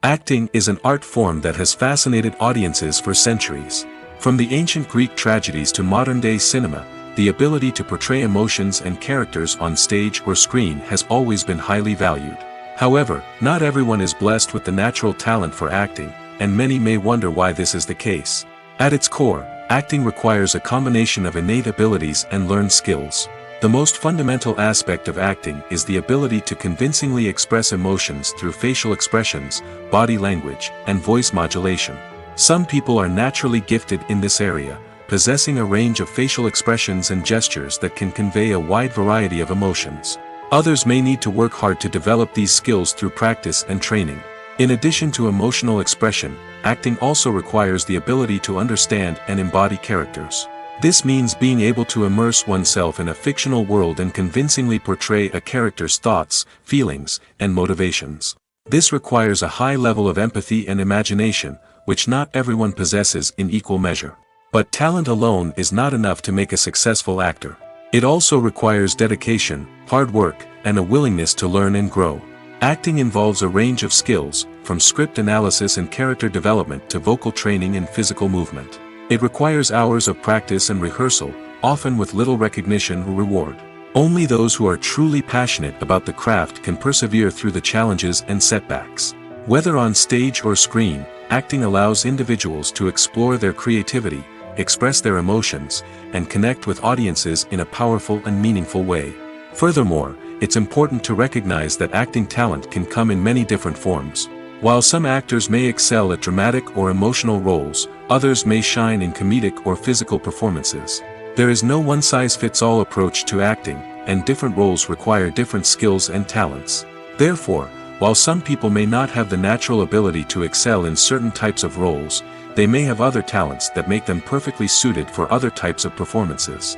Acting is an art form that has fascinated audiences for centuries. From the ancient Greek tragedies to modern-day cinema, the ability to portray emotions and characters on stage or screen has always been highly valued. However, not everyone is blessed with the natural talent for acting, and many may wonder why this is the case. At its core, acting requires a combination of innate abilities and learned skills. The most fundamental aspect of acting is the ability to convincingly express emotions through facial expressions, body language, and voice modulation. Some people are naturally gifted in this area, possessing a range of facial expressions and gestures that can convey a wide variety of emotions. Others may need to work hard to develop these skills through practice and training. In addition to emotional expression, acting also requires the ability to understand and embody characters. This means being able to immerse oneself in a fictional world and convincingly portray a character's thoughts, feelings, and motivations. This requires a high level of empathy and imagination, which not everyone possesses in equal measure. But talent alone is not enough to make a successful actor. It also requires dedication, hard work, and a willingness to learn and grow. Acting involves a range of skills, from script analysis and character development to vocal training and physical movement. It requires hours of practice and rehearsal, often with little recognition or reward. Only those who are truly passionate about the craft can persevere through the challenges and setbacks. Whether on stage or screen, acting allows individuals to explore their creativity, express their emotions, and connect with audiences in a powerful and meaningful way. Furthermore, it's important to recognize that acting talent can come in many different forms. While some actors may excel at dramatic or emotional roles, others may shine in comedic or physical performances. There is no one-size-fits-all approach to acting, and different roles require different skills and talents. Therefore, while some people may not have the natural ability to excel in certain types of roles, they may have other talents that make them perfectly suited for other types of performances.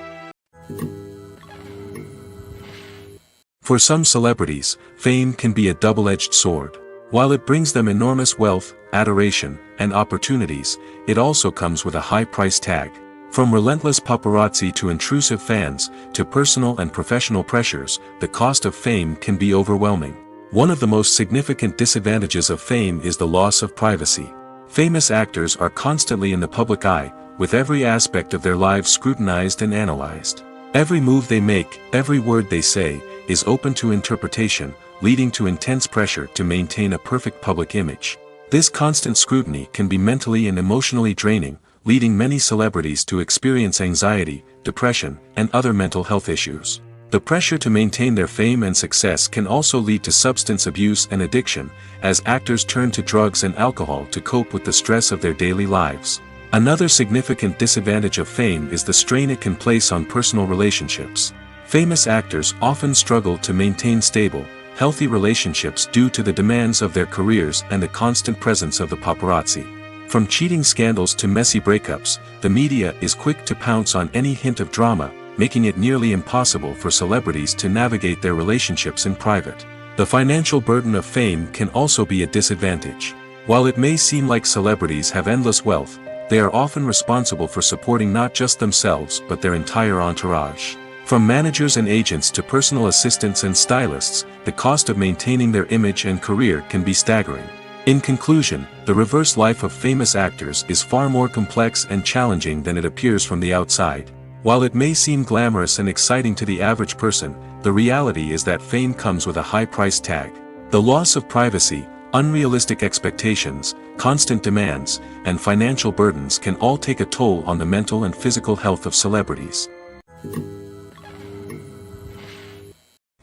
For some celebrities, fame can be a double-edged sword. While it brings them enormous wealth, adoration, and opportunities, it also comes with a high price tag. From relentless paparazzi to intrusive fans, to personal and professional pressures, the cost of fame can be overwhelming. One of the most significant disadvantages of fame is the loss of privacy. Famous actors are constantly in the public eye, with every aspect of their lives scrutinized and analyzed. Every move they make, every word they say, is open to interpretation, leading to intense pressure to maintain a perfect public image. This constant scrutiny can be mentally and emotionally draining, leading many celebrities to experience anxiety, depression, and other mental health issues. The pressure to maintain their fame and success can also lead to substance abuse and addiction, as actors turn to drugs and alcohol to cope with the stress of their daily lives. Another significant disadvantage of fame is the strain it can place on personal relationships. Famous actors often struggle to maintain stable, healthy relationships due to the demands of their careers and the constant presence of the paparazzi. From cheating scandals to messy breakups, the media is quick to pounce on any hint of drama, making it nearly impossible for celebrities to navigate their relationships in private. The financial burden of fame can also be a disadvantage. While it may seem like celebrities have endless wealth, they are often responsible for supporting not just themselves but their entire entourage. From managers and agents to personal assistants and stylists, the cost of maintaining their image and career can be staggering. In conclusion, the reverse life of famous actors is far more complex and challenging than it appears from the outside. While it may seem glamorous and exciting to the average person, the reality is that fame comes with a high price tag. The loss of privacy, unrealistic expectations, constant demands, and financial burdens can all take a toll on the mental and physical health of celebrities.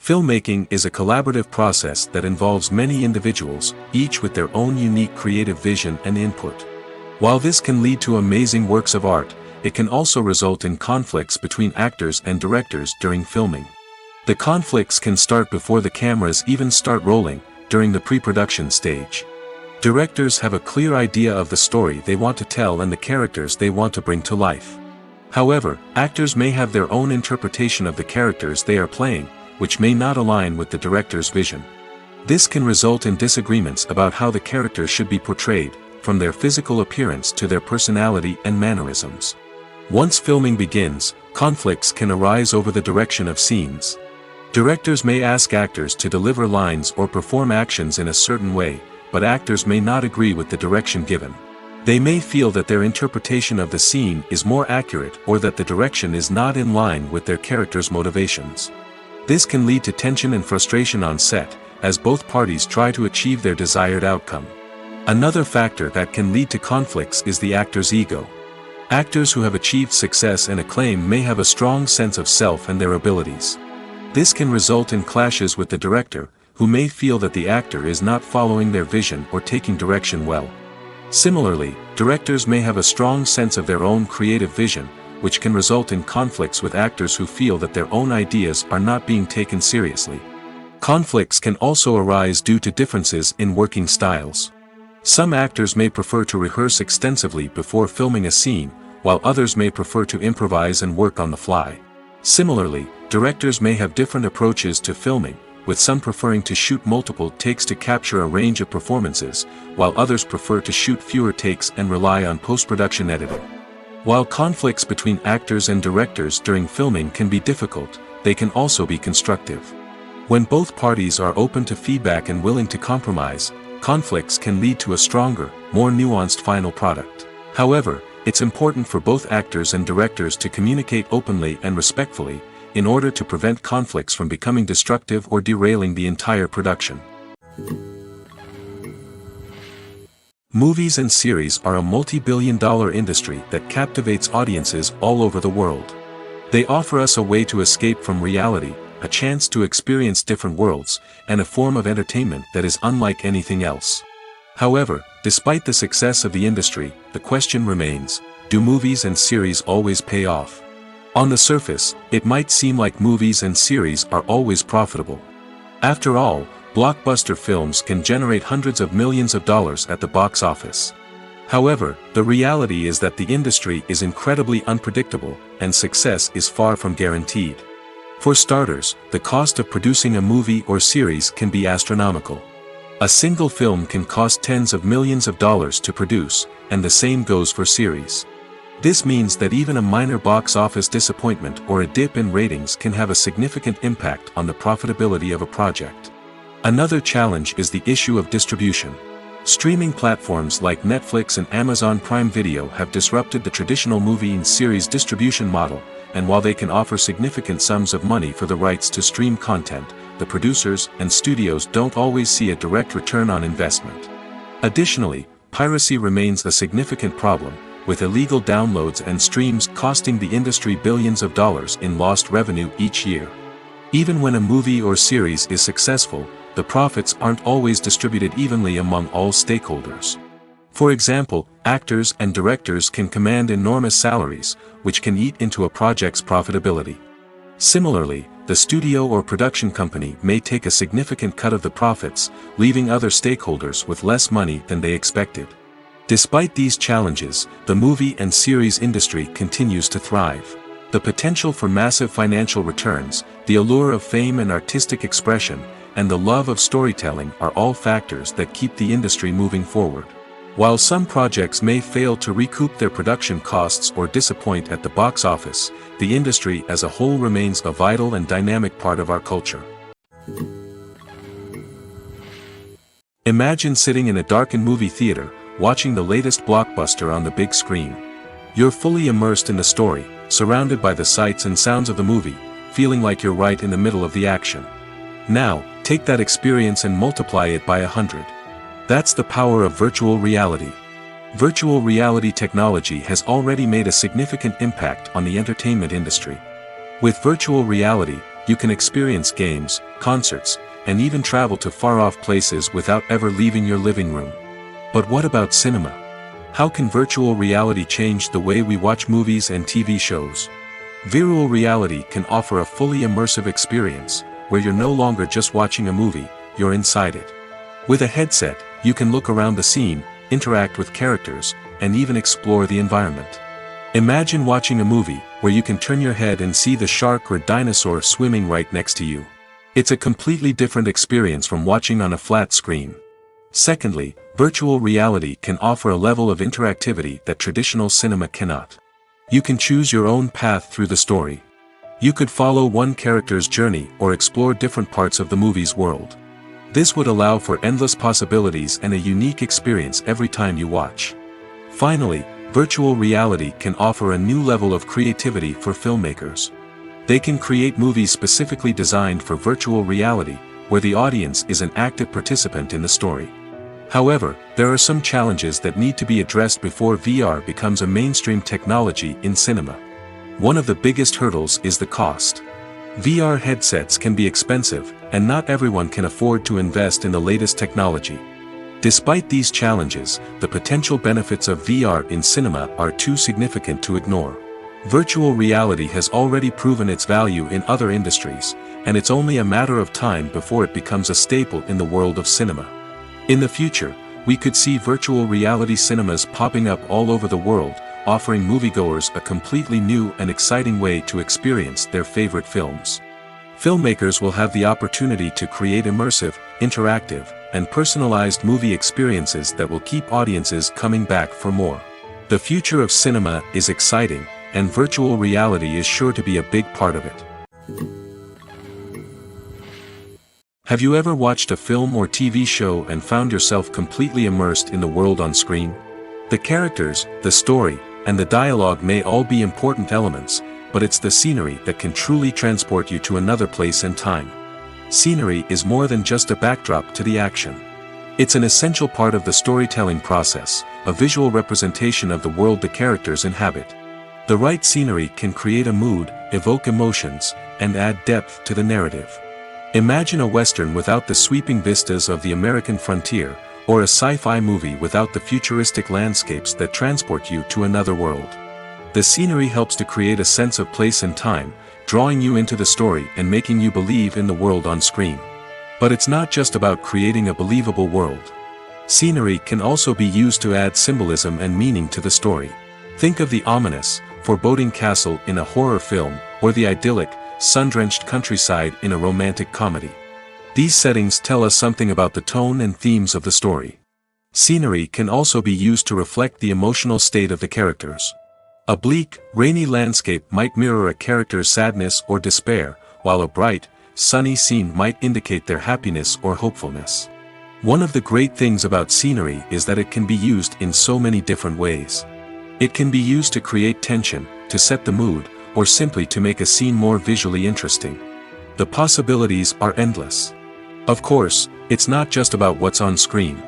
Filmmaking is a collaborative process that involves many individuals, each with their own unique creative vision and input. While this can lead to amazing works of art, it can also result in conflicts between actors and directors during filming. The conflicts can start before the cameras even start rolling, during the pre-production stage. Directors have a clear idea of the story they want to tell and the characters they want to bring to life. However, actors may have their own interpretation of the characters they are playing, which may not align with the director's vision. This can result in disagreements about how the characters should be portrayed, from their physical appearance to their personality and mannerisms. Once filming begins, conflicts can arise over the direction of scenes. Directors may ask actors to deliver lines or perform actions in a certain way, but actors may not agree with the direction given. They may feel that their interpretation of the scene is more accurate or that the direction is not in line with their character's motivations. This can lead to tension and frustration on set, as both parties try to achieve their desired outcome. Another factor that can lead to conflicts is the actor's ego. Actors who have achieved success and acclaim may have a strong sense of self and their abilities. This can result in clashes with the director, who may feel that the actor is not following their vision or taking direction well. Similarly, directors may have a strong sense of their own creative vision, which can result in conflicts with actors who feel that their own ideas are not being taken seriously. Conflicts can also arise due to differences in working styles. Some actors may prefer to rehearse extensively before filming a scene, while others may prefer to improvise and work on the fly. Similarly, directors may have different approaches to filming, with some preferring to shoot multiple takes to capture a range of performances, while others prefer to shoot fewer takes and rely on post-production editing. While conflicts between actors and directors during filming can be difficult, they can also be constructive. When both parties are open to feedback and willing to compromise, conflicts can lead to a stronger, more nuanced final product. However, it's important for both actors and directors to communicate openly and respectfully, in order to prevent conflicts from becoming destructive or derailing the entire production. Movies and series are a multi-billion-dollar industry that captivates audiences all over the world. They offer us a way to escape from reality, a chance to experience different worlds, and a form of entertainment that is unlike anything else. However, despite the success of the industry, the question remains, do movies and series always pay off? On the surface, it might seem like movies and series are always profitable. After all, blockbuster films can generate hundreds of millions of dollars at the box office. However, the reality is that the industry is incredibly unpredictable, and success is far from guaranteed. For starters, the cost of producing a movie or series can be astronomical. A single film can cost tens of millions of dollars to produce, and the same goes for series. This means that even a minor box office disappointment or a dip in ratings can have a significant impact on the profitability of a project. Another challenge is the issue of distribution. Streaming platforms like Netflix and Amazon Prime Video have disrupted the traditional movie and series distribution model, and while they can offer significant sums of money for the rights to stream content, the producers and studios don't always see a direct return on investment. Additionally, piracy remains a significant problem, with illegal downloads and streams costing the industry billions of dollars in lost revenue each year. Even when a movie or series is successful, the profits aren't always distributed evenly among all stakeholders. For example, actors and directors can command enormous salaries, which can eat into a project's profitability. Similarly, the studio or production company may take a significant cut of the profits, leaving other stakeholders with less money than they expected. Despite these challenges, the movie and series industry continues to thrive. The potential for massive financial returns, the allure of fame and artistic expression, and the love of storytelling are all factors that keep the industry moving forward. While some projects may fail to recoup their production costs or disappoint at the box office, the industry as a whole remains a vital and dynamic part of our culture. Imagine sitting in a darkened movie theater, watching the latest blockbuster on the big screen. You're fully immersed in the story, surrounded by the sights and sounds of the movie, feeling like you're right in the middle of the action. Now, take that experience and multiply it by 100. That's the power of virtual reality. Virtual reality technology has already made a significant impact on the entertainment industry. With virtual reality, you can experience games, concerts, and even travel to far-off places without ever leaving your living room. But what about cinema? How can virtual reality change the way we watch movies and TV shows? Virtual reality can offer a fully immersive experience, where you're no longer just watching a movie, you're inside it. With a headset, you can look around the scene, interact with characters, and even explore the environment. Imagine watching a movie, where you can turn your head and see the shark or dinosaur swimming right next to you. It's a completely different experience from watching on a flat screen. Secondly, virtual reality can offer a level of interactivity that traditional cinema cannot. You can choose your own path through the story. You could follow one character's journey or explore different parts of the movie's world. This would allow for endless possibilities and a unique experience every time you watch. Finally, virtual reality can offer a new level of creativity for filmmakers. They can create movies specifically designed for virtual reality, where the audience is an active participant in the story. However, there are some challenges that need to be addressed before VR becomes a mainstream technology in cinema. One of the biggest hurdles is the cost. VR headsets can be expensive, and not everyone can afford to invest in the latest technology. Despite these challenges, the potential benefits of VR in cinema are too significant to ignore. Virtual reality has already proven its value in other industries, and it's only a matter of time before it becomes a staple in the world of cinema. In the future, we could see virtual reality cinemas popping up all over the world, offering moviegoers a completely new and exciting way to experience their favorite films. Filmmakers will have the opportunity to create immersive, interactive, and personalized movie experiences that will keep audiences coming back for more. The future of cinema is exciting, and virtual reality is sure to be a big part of it. Have you ever watched a film or TV show and found yourself completely immersed in the world on screen? The characters, the story, and the dialogue may all be important elements, but it's the scenery that can truly transport you to another place and time. Scenery is more than just a backdrop to the action. It's an essential part of the storytelling process, a visual representation of the world the characters inhabit. The right scenery can create a mood, evoke emotions, and add depth to the narrative. Imagine a Western without the sweeping vistas of the American frontier, or a sci-fi movie without the futuristic landscapes that transport you to another world. The scenery helps to create a sense of place and time, drawing you into the story and making you believe in the world on screen. But it's not just about creating a believable world. Scenery can also be used to add symbolism and meaning to the story. Think of the ominous, foreboding castle in a horror film, or the idyllic, sun-drenched countryside in a romantic comedy. These settings tell us something about the tone and themes of the story. Scenery can also be used to reflect the emotional state of the characters. A bleak, rainy landscape might mirror a character's sadness or despair, while a bright, sunny scene might indicate their happiness or hopefulness. One of the great things about scenery is that it can be used in so many different ways. It can be used to create tension, to set the mood, or simply to make a scene more visually interesting. The possibilities are endless. Of course, it's not just about what's on screen.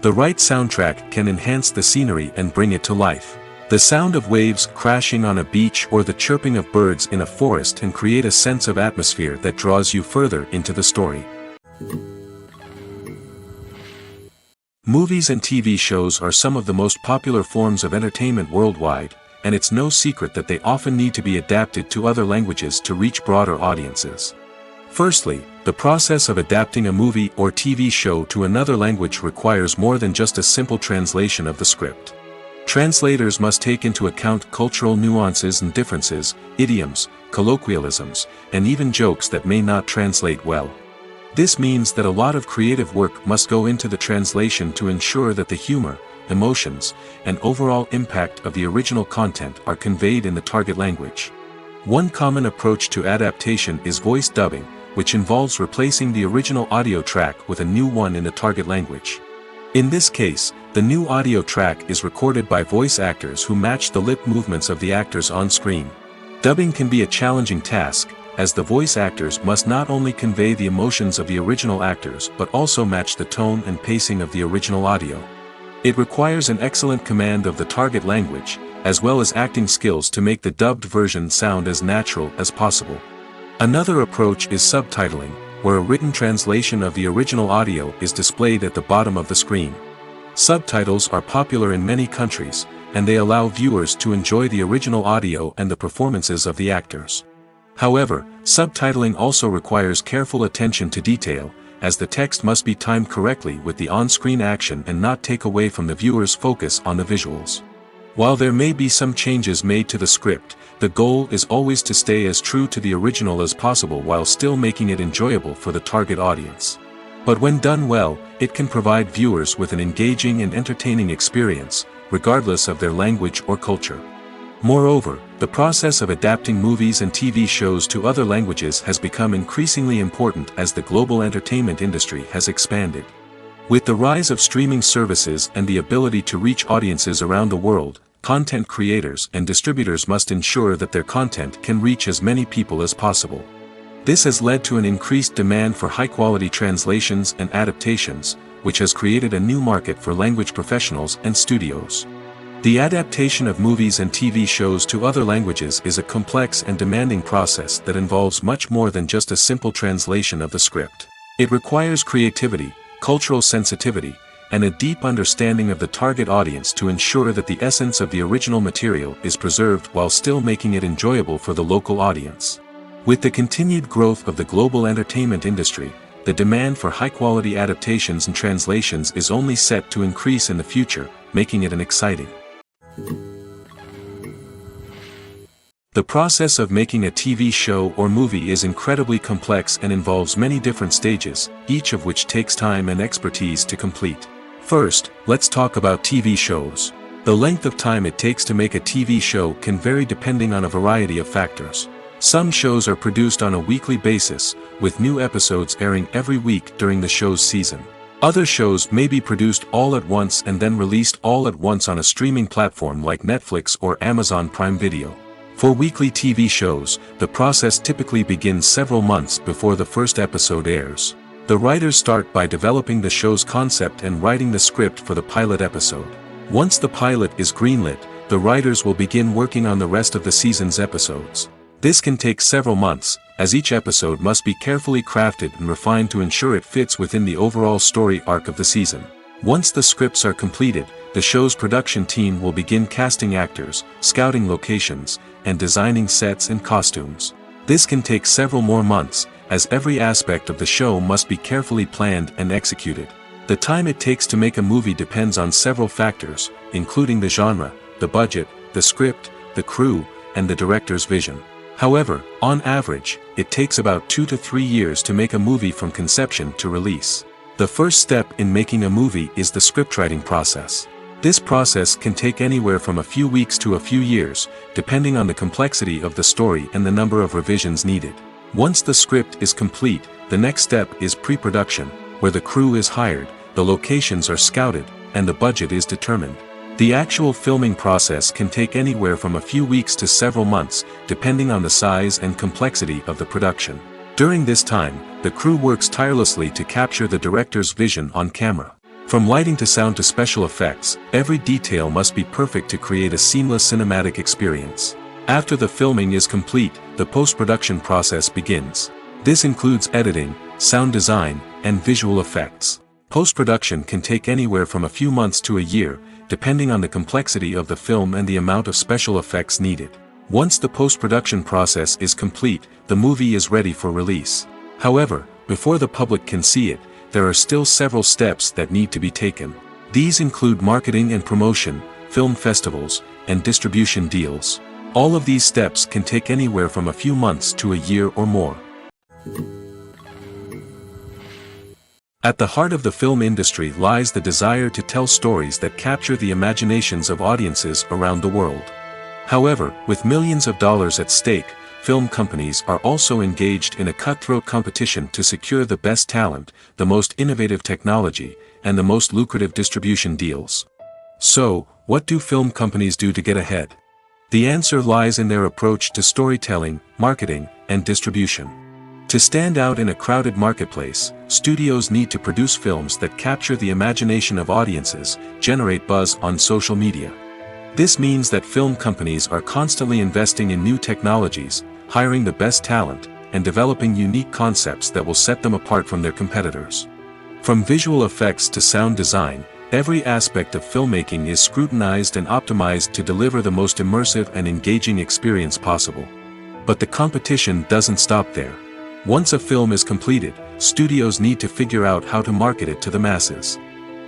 The right soundtrack can enhance the scenery and bring it to life. The sound of waves crashing on a beach or the chirping of birds in a forest can create a sense of atmosphere that draws you further into the story. Movies and TV shows are some of the most popular forms of entertainment worldwide, and it's no secret that they often need to be adapted to other languages to reach broader audiences. Firstly, the process of adapting a movie or TV show to another language requires more than just a simple translation of the script. Translators must take into account cultural nuances and differences, idioms, colloquialisms, and even jokes that may not translate well. This means that a lot of creative work must go into the translation to ensure that the humor, emotions, and overall impact of the original content are conveyed in the target language. One common approach to adaptation is voice dubbing, which involves replacing the original audio track with a new one in the target language. In this case, the new audio track is recorded by voice actors who match the lip movements of the actors on screen. Dubbing can be a challenging task, as the voice actors must not only convey the emotions of the original actors but also match the tone and pacing of the original audio. It requires an excellent command of the target language, as well as acting skills to make the dubbed version sound as natural as possible. Another approach is subtitling, where a written translation of the original audio is displayed at the bottom of the screen. Subtitles are popular in many countries, and they allow viewers to enjoy the original audio and the performances of the actors. However, subtitling also requires careful attention to detail, as the text must be timed correctly with the on-screen action and not take away from the viewer's focus on the visuals. While there may be some changes made to the script, the goal is always to stay as true to the original as possible while still making it enjoyable for the target audience. But when done well, it can provide viewers with an engaging and entertaining experience, regardless of their language or culture. Moreover, the process of adapting movies and TV shows to other languages has become increasingly important as the global entertainment industry has expanded. With the rise of streaming services and the ability to reach audiences around the world, content creators and distributors must ensure that their content can reach as many people as possible. This has led to an increased demand for high-quality translations and adaptations, which has created a new market for language professionals and studios. The adaptation of movies and TV shows to other languages is a complex and demanding process that involves much more than just a simple translation of the script. It requires creativity, cultural sensitivity, and a deep understanding of the target audience to ensure that the essence of the original material is preserved while still making it enjoyable for the local audience. With the continued growth of the global entertainment industry, the demand for high-quality adaptations and translations is only set to increase in the future, making it an exciting. The process of making a TV show or movie is incredibly complex and involves many different stages, each of which takes time and expertise to complete. First, let's talk about TV shows. The length of time it takes to make a TV show can vary depending on a variety of factors. Some shows are produced on a weekly basis, with new episodes airing every week during the show's season. Other shows may be produced all at once and then released all at once on a streaming platform like Netflix or Amazon Prime Video. For weekly TV shows, the process typically begins several months before the first episode airs. The writers start by developing the show's concept and writing the script for the pilot episode. Once the pilot is greenlit, the writers will begin working on the rest of the season's episodes. This can take several months, as each episode must be carefully crafted and refined to ensure it fits within the overall story arc of the season. Once the scripts are completed, the show's production team will begin casting actors, scouting locations, and designing sets and costumes. This can take several more months, as every aspect of the show must be carefully planned and executed. The time it takes to make a movie depends on several factors, including the genre, the budget, the script, the crew, and the director's vision. However, on average, it takes about 2 to 3 years to make a movie from conception to release. The first step in making a movie is the scriptwriting process. This process can take anywhere from a few weeks to a few years, depending on the complexity of the story and the number of revisions needed. Once the script is complete, the next step is pre-production, where the crew is hired, the locations are scouted, and the budget is determined. The actual filming process can take anywhere from a few weeks to several months, depending on the size and complexity of the production. During this time, the crew works tirelessly to capture the director's vision on camera. From lighting to sound to special effects, every detail must be perfect to create a seamless cinematic experience. After the filming is complete, the post-production process begins. This includes editing, sound design, and visual effects. Post-production can take anywhere from a few months to a year, depending on the complexity of the film and the amount of special effects needed. Once the post-production process is complete, the movie is ready for release. However, before the public can see it, there are still several steps that need to be taken. These include marketing and promotion, film festivals, and distribution deals. All of these steps can take anywhere from a few months to a year or more. At the heart of the film industry lies the desire to tell stories that capture the imaginations of audiences around the world. However, with millions of dollars at stake, film companies are also engaged in a cutthroat competition to secure the best talent, the most innovative technology, and the most lucrative distribution deals. So, what do film companies do to get ahead? The answer lies in their approach to storytelling, marketing, and distribution. To stand out in a crowded marketplace, studios need to produce films that capture the imagination of audiences, generate buzz on social media. This means that film companies are constantly investing in new technologies, hiring the best talent, and developing unique concepts that will set them apart from their competitors. From visual effects to sound design, every aspect of filmmaking is scrutinized and optimized to deliver the most immersive and engaging experience possible. But the competition doesn't stop there. Once a film is completed, studios need to figure out how to market it to the masses.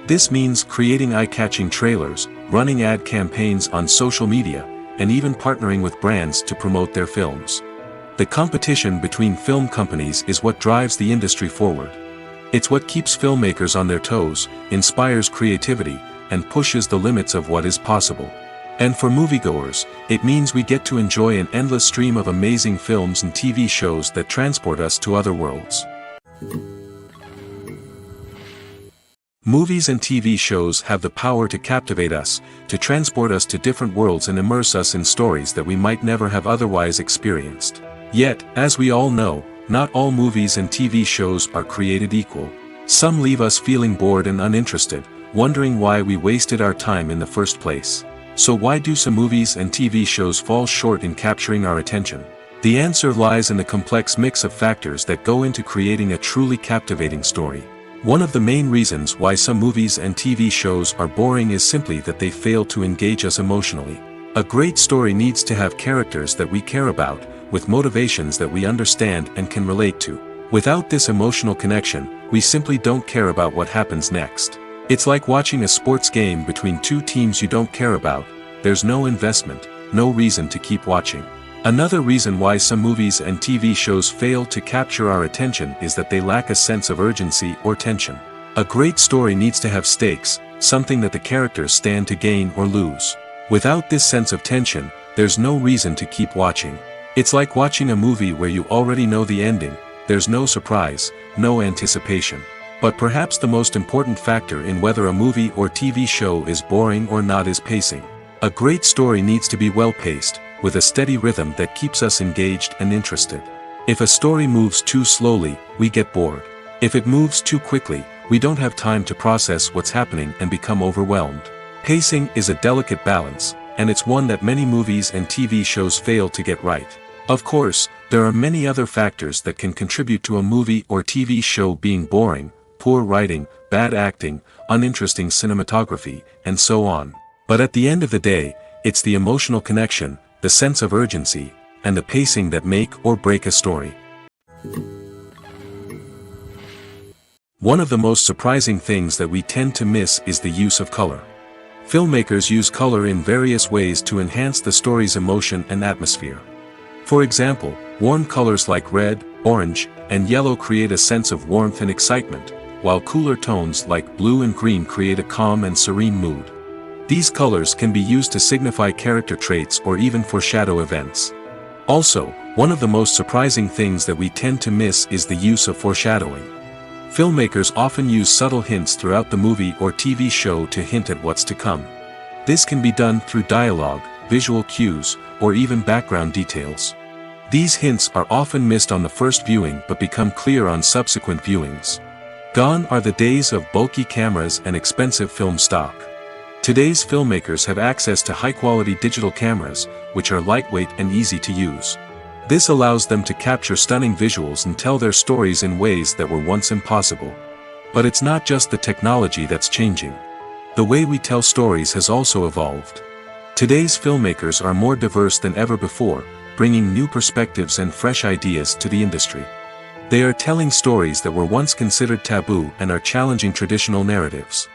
This means creating eye-catching trailers, running ad campaigns on social media, and even partnering with brands to promote their films. The competition between film companies is what drives the industry forward. It's what keeps filmmakers on their toes, inspires creativity, and pushes the limits of what is possible. And for moviegoers, it means we get to enjoy an endless stream of amazing films and TV shows that transport us to other worlds. Movies and TV shows have the power to captivate us, to transport us to different worlds and immerse us in stories that we might never have otherwise experienced. Yet, as we all know, not all movies and TV shows are created equal. Some leave us feeling bored and uninterested, wondering why we wasted our time in the first place. So why do some movies and TV shows fall short in capturing our attention? The answer lies in the complex mix of factors that go into creating a truly captivating story. One of the main reasons why some movies and TV shows are boring is simply that they fail to engage us emotionally. A great story needs to have characters that we care about, with motivations that we understand and can relate to. Without this emotional connection, we simply don't care about what happens next. It's like watching a sports game between two teams you don't care about. There's no investment, no reason to keep watching. Another reason why some movies and TV shows fail to capture our attention is that they lack a sense of urgency or tension. A great story needs to have stakes, something that the characters stand to gain or lose. Without this sense of tension, there's no reason to keep watching. It's like watching a movie where you already know the ending. There's no surprise, no anticipation. But perhaps the most important factor in whether a movie or TV show is boring or not is pacing. A great story needs to be well-paced, with a steady rhythm that keeps us engaged and interested. If a story moves too slowly, we get bored. If it moves too quickly, we don't have time to process what's happening and become overwhelmed. Pacing is a delicate balance, and it's one that many movies and TV shows fail to get right. Of course, there are many other factors that can contribute to a movie or TV show being boring. poor writing, bad acting, uninteresting cinematography, and so on. But at the end of the day, it's the emotional connection, the sense of urgency, and the pacing that make or break a story. One of the most surprising things that we tend to miss is the use of color. Filmmakers use color in various ways to enhance the story's emotion and atmosphere. For example, warm colors like red, orange, and yellow create a sense of warmth and excitement, while cooler tones like blue and green create a calm and serene mood. These colors can be used to signify character traits or even foreshadow events. Also, one of the most surprising things that we tend to miss is the use of foreshadowing. Filmmakers often use subtle hints throughout the movie or TV show to hint at what's to come. This can be done through dialogue, visual cues, or even background details. These hints are often missed on the first viewing but become clear on subsequent viewings. Gone are the days of bulky cameras and expensive film stock. Today's filmmakers have access to high-quality digital cameras, which are lightweight and easy to use. This allows them to capture stunning visuals and tell their stories in ways that were once impossible. But it's not just the technology that's changing. The way we tell stories has also evolved. Today's filmmakers are more diverse than ever before, bringing new perspectives and fresh ideas to the industry. They are telling stories that were once considered taboo and are challenging traditional narratives.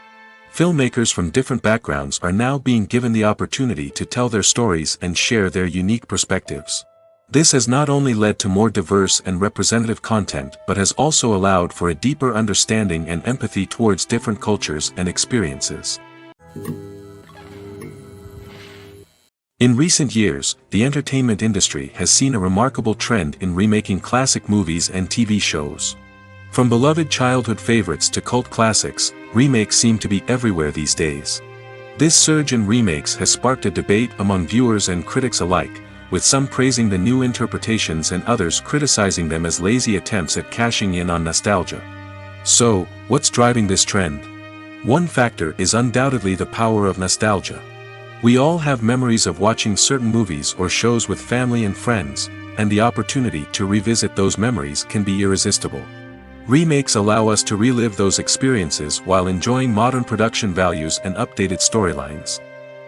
Filmmakers from different backgrounds are now being given the opportunity to tell their stories and share their unique perspectives. This has not only led to more diverse and representative content but has also allowed for a deeper understanding and empathy towards different cultures and experiences. In recent years, the entertainment industry has seen a remarkable trend in remaking classic movies and TV shows. From beloved childhood favorites to cult classics, remakes seem to be everywhere these days. This surge in remakes has sparked a debate among viewers and critics alike, with some praising the new interpretations and others criticizing them as lazy attempts at cashing in on nostalgia. So, what's driving this trend? One factor is undoubtedly the power of nostalgia. We all have memories of watching certain movies or shows with family and friends, and the opportunity to revisit those memories can be irresistible. Remakes allow us to relive those experiences while enjoying modern production values and updated storylines.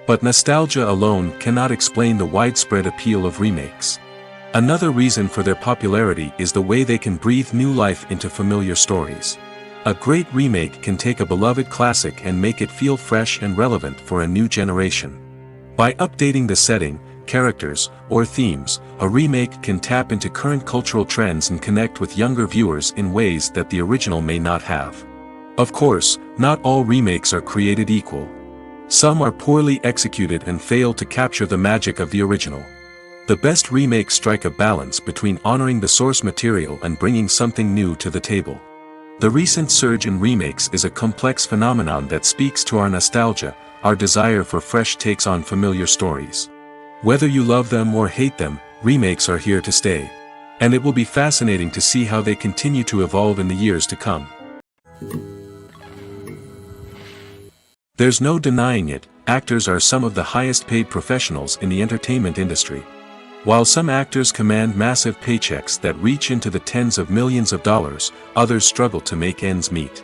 But nostalgia alone cannot explain the widespread appeal of remakes. Another reason for their popularity is the way they can breathe new life into familiar stories. A great remake can take a beloved classic and make it feel fresh and relevant for a new generation. By updating the setting, characters, or themes, a remake can tap into current cultural trends and connect with younger viewers in ways that the original may not have. Of course, not all remakes are created equal. Some are poorly executed and fail to capture the magic of the original. The best remakes strike a balance between honoring the source material and bringing something new to the table. The recent surge in remakes is a complex phenomenon that speaks to our nostalgia, our desire for fresh takes on familiar stories. Whether you love them or hate them, remakes are here to stay. And it will be fascinating to see how they continue to evolve in the years to come. There's no denying it, actors are some of the highest paid professionals in the entertainment industry. While some actors command massive paychecks that reach into the tens of millions of dollars, others struggle to make ends meet.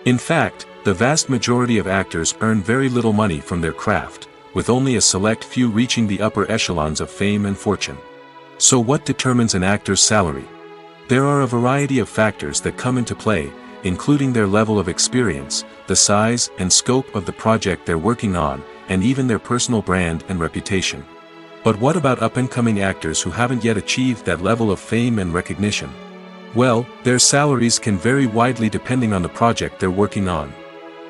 In fact, the vast majority of actors earn very little money from their craft, with only a select few reaching the upper echelons of fame and fortune. So what determines an actor's salary? There are a variety of factors that come into play, including their level of experience, the size and scope of the project they're working on, and even their personal brand and reputation. But what about up-and-coming actors who haven't yet achieved that level of fame and recognition? Well, their salaries can vary widely depending on the project they're working on.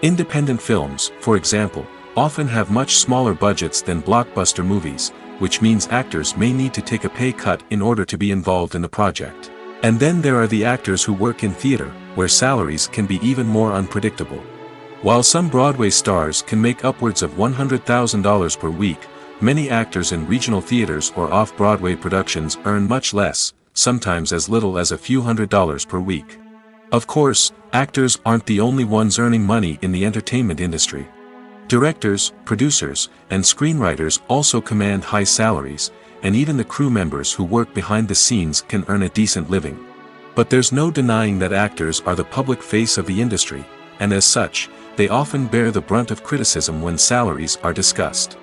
Independent films, for example, often have much smaller budgets than blockbuster movies, which means actors may need to take a pay cut in order to be involved in the project. And then there are the actors who work in theater, where salaries can be even more unpredictable. While some Broadway stars can make upwards of $100,000 per week, many actors in regional theaters or off-Broadway productions earn much less, sometimes as little as a few $100s per week. Of course, actors aren't the only ones earning money in the entertainment industry. Directors, producers, and screenwriters also command high salaries, and even the crew members who work behind the scenes can earn a decent living. But there's no denying that actors are the public face of the industry, and as such, they often bear the brunt of criticism when salaries are discussed.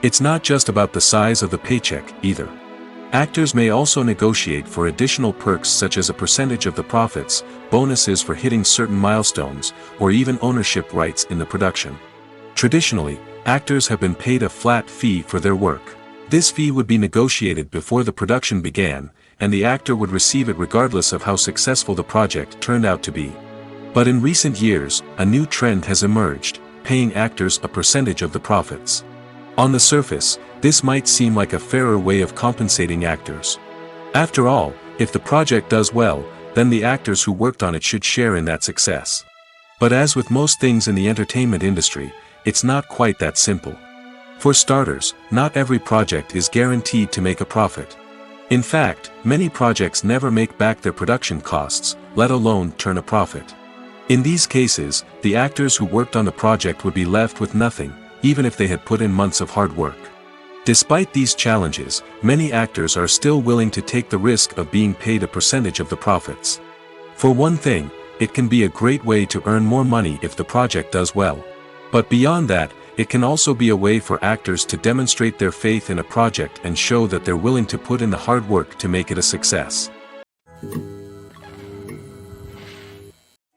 It's not just about the size of the paycheck, either. Actors may also negotiate for additional perks such as a percentage of the profits, bonuses for hitting certain milestones, or even ownership rights in the production. Traditionally, actors have been paid a flat fee for their work. This fee would be negotiated before the production began, and the actor would receive it regardless of how successful the project turned out to be. But in recent years, a new trend has emerged, paying actors a percentage of the profits. On the surface, this might seem like a fairer way of compensating actors. After all, if the project does well, then the actors who worked on it should share in that success. But as with most things in the entertainment industry, it's not quite that simple. For starters, not every project is guaranteed to make a profit. In fact, many projects never make back their production costs, let alone turn a profit. In these cases, the actors who worked on the project would be left with nothing, even if they had put in months of hard work. Despite these challenges, many actors are still willing to take the risk of being paid a percentage of the profits. For one thing, it can be a great way to earn more money if the project does well. But beyond that, it can also be a way for actors to demonstrate their faith in a project and show that they're willing to put in the hard work to make it a success.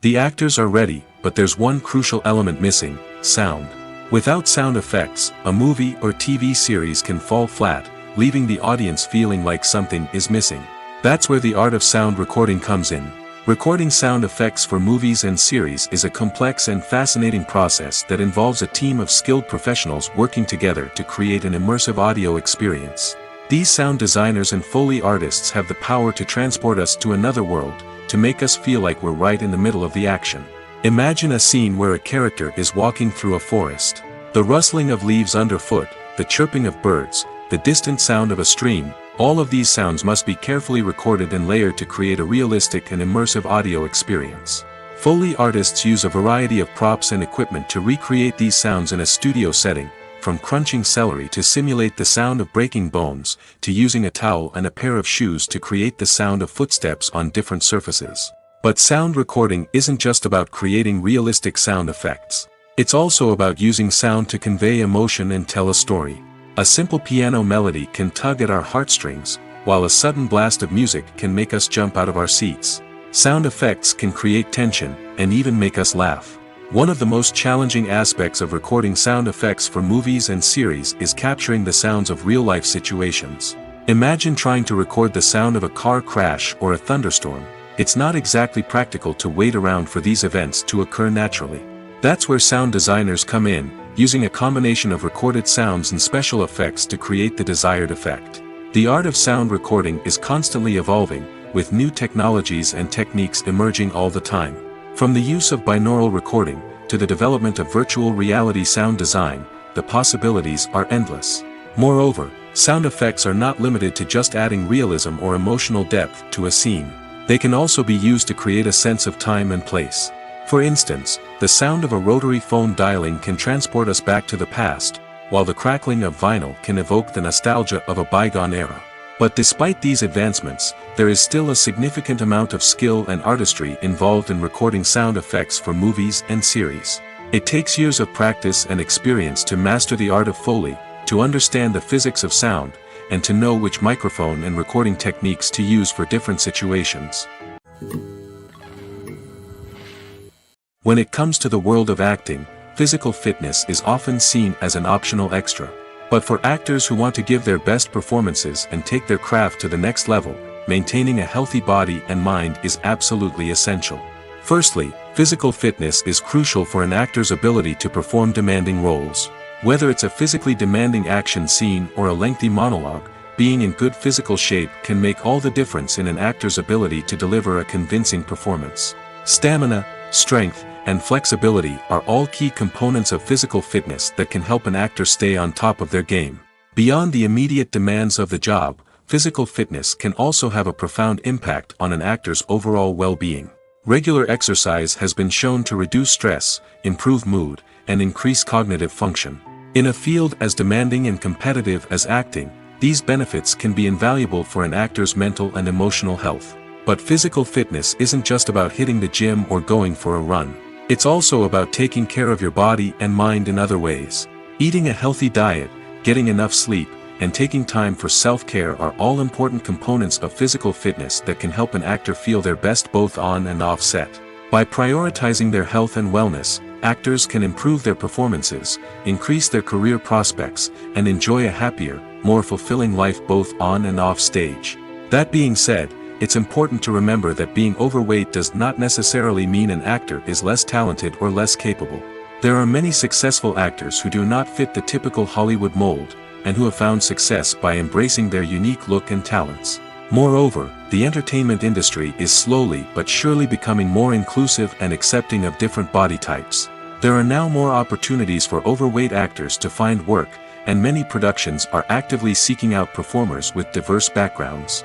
The actors are ready, but there's one crucial element missing: sound. Without sound effects, a movie or TV series can fall flat, leaving the audience feeling like something is missing. That's where the art of sound recording comes in. Recording sound effects for movies and series is a complex and fascinating process that involves a team of skilled professionals working together to create an immersive audio experience. These sound designers and Foley artists have the power to transport us to another world, to make us feel like we're right in the middle of the action. Imagine a scene where a character is walking through a forest. The rustling of leaves underfoot, the chirping of birds, the distant sound of a stream, all of these sounds must be carefully recorded and layered to create a realistic and immersive audio experience. Foley artists use a variety of props and equipment to recreate these sounds in a studio setting, from crunching celery to simulate the sound of breaking bones, to using a towel and a pair of shoes to create the sound of footsteps on different surfaces. But sound recording isn't just about creating realistic sound effects. It's also about using sound to convey emotion and tell a story. A simple piano melody can tug at our heartstrings, while a sudden blast of music can make us jump out of our seats. Sound effects can create tension, and even make us laugh. One of the most challenging aspects of recording sound effects for movies and series is capturing the sounds of real-life situations. Imagine trying to record the sound of a car crash or a thunderstorm. It's not exactly practical to wait around for these events to occur naturally. That's where sound designers come in, using a combination of recorded sounds and special effects to create the desired effect. The art of sound recording is constantly evolving, with new technologies and techniques emerging all the time. From the use of binaural recording, to the development of virtual reality sound design, the possibilities are endless. Moreover, sound effects are not limited to just adding realism or emotional depth to a scene. They can also be used to create a sense of time and place. For instance, the sound of a rotary phone dialing can transport us back to the past, while the crackling of vinyl can evoke the nostalgia of a bygone era. But despite these advancements, there is still a significant amount of skill and artistry involved in recording sound effects for movies and series. It takes years of practice and experience to master the art of Foley, to understand the physics of sound, and to know which microphone and recording techniques to use for different situations. When it comes to the world of acting, physical fitness is often seen as an optional extra. But for actors who want to give their best performances and take their craft to the next level, maintaining a healthy body and mind is absolutely essential. Firstly, physical fitness is crucial for an actor's ability to perform demanding roles. Whether it's a physically demanding action scene or a lengthy monologue, being in good physical shape can make all the difference in an actor's ability to deliver a convincing performance. Stamina, strength, and flexibility are all key components of physical fitness that can help an actor stay on top of their game. Beyond the immediate demands of the job, physical fitness can also have a profound impact on an actor's overall well-being. Regular exercise has been shown to reduce stress, improve mood, and increase cognitive function. In a field as demanding and competitive as acting, these benefits can be invaluable for an actor's mental and emotional health. But physical fitness isn't just about hitting the gym or going for a run. It's also about taking care of your body and mind in other ways. Eating a healthy diet, getting enough sleep, and taking time for self-care are all important components of physical fitness that can help an actor feel their best both on and off set. By prioritizing their health and wellness, actors can improve their performances, increase their career prospects, and enjoy a happier, more fulfilling life both on and off stage. That being said, it's important to remember that being overweight does not necessarily mean an actor is less talented or less capable. There are many successful actors who do not fit the typical Hollywood mold, and who have found success by embracing their unique look and talents. Moreover, the entertainment industry is slowly but surely becoming more inclusive and accepting of different body types. There are now more opportunities for overweight actors to find work, and many productions are actively seeking out performers with diverse backgrounds.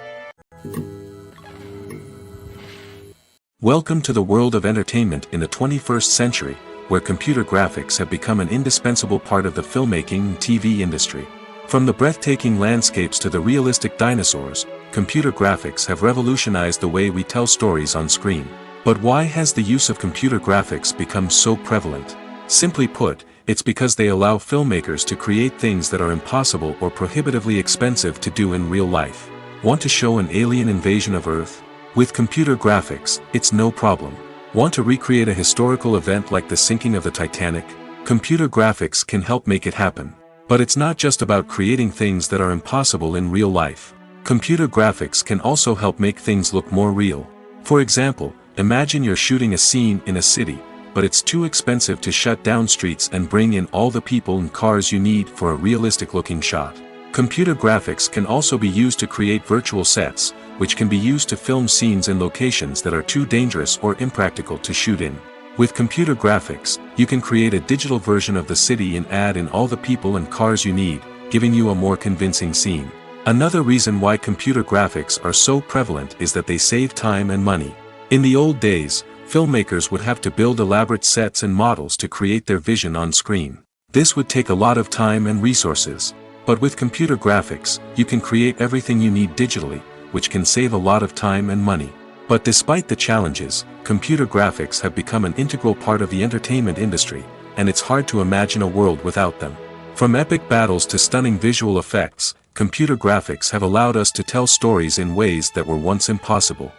Welcome to the world of entertainment in the 21st century, where computer graphics have become an indispensable part of the filmmaking and TV industry. From the breathtaking landscapes to the realistic dinosaurs, computer graphics have revolutionized the way we tell stories on screen. But why has the use of computer graphics become so prevalent? Simply put, it's because they allow filmmakers to create things that are impossible or prohibitively expensive to do in real life. Want to show an alien invasion of Earth? With computer graphics, it's no problem. Want to recreate a historical event like the sinking of the Titanic? Computer graphics can help make it happen. But it's not just about creating things that are impossible in real life. Computer graphics can also help make things look more real. For example, imagine you're shooting a scene in a city, but it's too expensive to shut down streets and bring in all the people and cars you need for a realistic-looking shot. Computer graphics can also be used to create virtual sets, which can be used to film scenes in locations that are too dangerous or impractical to shoot in. With computer graphics, you can create a digital version of the city and add in all the people and cars you need, giving you a more convincing scene. Another reason why computer graphics are so prevalent is that they save time and money. In the old days, filmmakers would have to build elaborate sets and models to create their vision on screen. This would take a lot of time and resources. But with computer graphics, you can create everything you need digitally, which can save a lot of time and money. But despite the challenges, computer graphics have become an integral part of the entertainment industry, and it's hard to imagine a world without them. From epic battles to stunning visual effects, computer graphics have allowed us to tell stories in ways that were once impossible.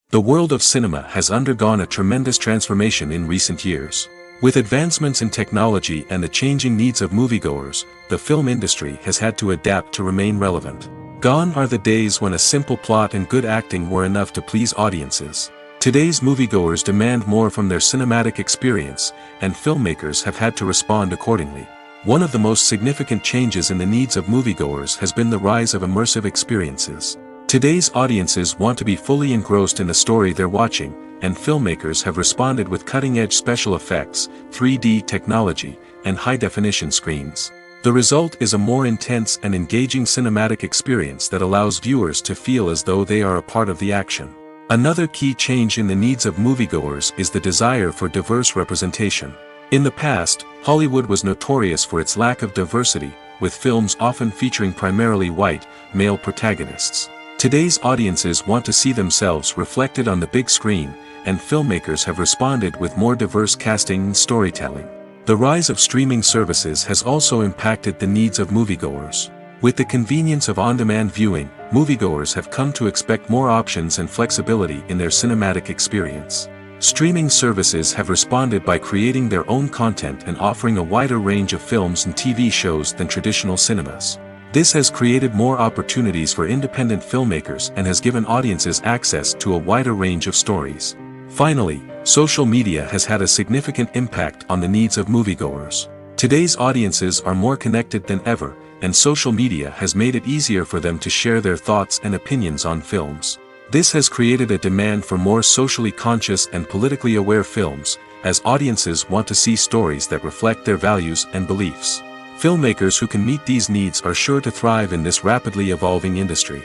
The world of cinema has undergone a tremendous transformation in recent years. With advancements in technology and the changing needs of moviegoers, the film industry has had to adapt to remain relevant. Gone are the days when a simple plot and good acting were enough to please audiences. Today's moviegoers demand more from their cinematic experience, and filmmakers have had to respond accordingly. One of the most significant changes in the needs of moviegoers has been the rise of immersive experiences. Today's audiences want to be fully engrossed in the story they're watching, and filmmakers have responded with cutting-edge special effects, 3D technology, and high-definition screens. The result is a more intense and engaging cinematic experience that allows viewers to feel as though they are a part of the action. Another key change in the needs of moviegoers is the desire for diverse representation. In the past, Hollywood was notorious for its lack of diversity, with films often featuring primarily white, male protagonists. Today's audiences want to see themselves reflected on the big screen, and filmmakers have responded with more diverse casting and storytelling. The rise of streaming services has also impacted the needs of moviegoers. With the convenience of on-demand viewing, moviegoers have come to expect more options and flexibility in their cinematic experience. Streaming services have responded by creating their own content and offering a wider range of films and TV shows than traditional cinemas. This has created more opportunities for independent filmmakers and has given audiences access to a wider range of stories. Finally, social media has had a significant impact on the needs of moviegoers. Today's audiences are more connected than ever, and social media has made it easier for them to share their thoughts and opinions on films. This has created a demand for more socially conscious and politically aware films, as audiences want to see stories that reflect their values and beliefs. Filmmakers who can meet these needs are sure to thrive in this rapidly evolving industry.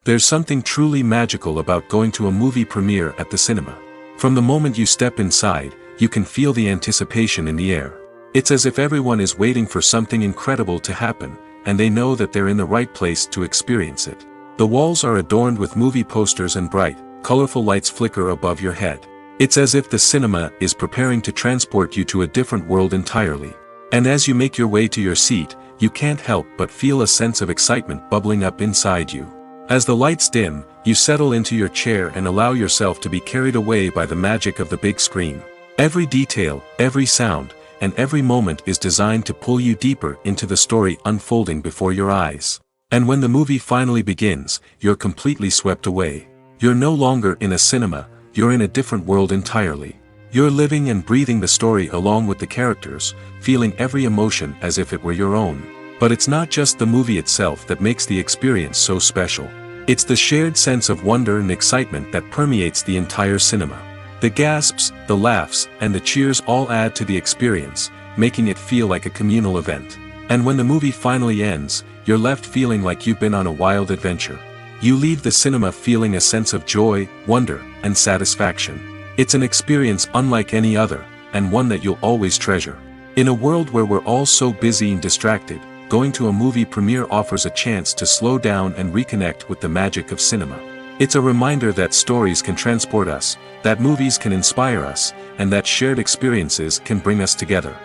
There's something truly magical about going to a movie premiere at the cinema. From the moment you step inside, you can feel the anticipation in the air. It's as if everyone is waiting for something incredible to happen, and they know that they're in the right place to experience it. The walls are adorned with movie posters and bright, colorful lights flicker above your head. It's as if the cinema is preparing to transport you to a different world entirely. And as you make your way to your seat, you can't help but feel a sense of excitement bubbling up inside you. As the lights dim, you settle into your chair and allow yourself to be carried away by the magic of the big screen. Every detail, every sound, and every moment is designed to pull you deeper into the story unfolding before your eyes. And when the movie finally begins, you're completely swept away. You're no longer in a cinema, you're in a different world entirely. You're living and breathing the story along with the characters, feeling every emotion as if it were your own. But it's not just the movie itself that makes the experience so special. It's the shared sense of wonder and excitement that permeates the entire cinema. The gasps, the laughs, and the cheers all add to the experience, making it feel like a communal event. And when the movie finally ends, you're left feeling like you've been on a wild adventure. You leave the cinema feeling a sense of joy, wonder, and satisfaction. It's an experience unlike any other, and one that you'll always treasure. In a world where we're all so busy and distracted, going to a movie premiere offers a chance to slow down and reconnect with the magic of cinema. It's a reminder that stories can transport us, that movies can inspire us, and that shared experiences can bring us together.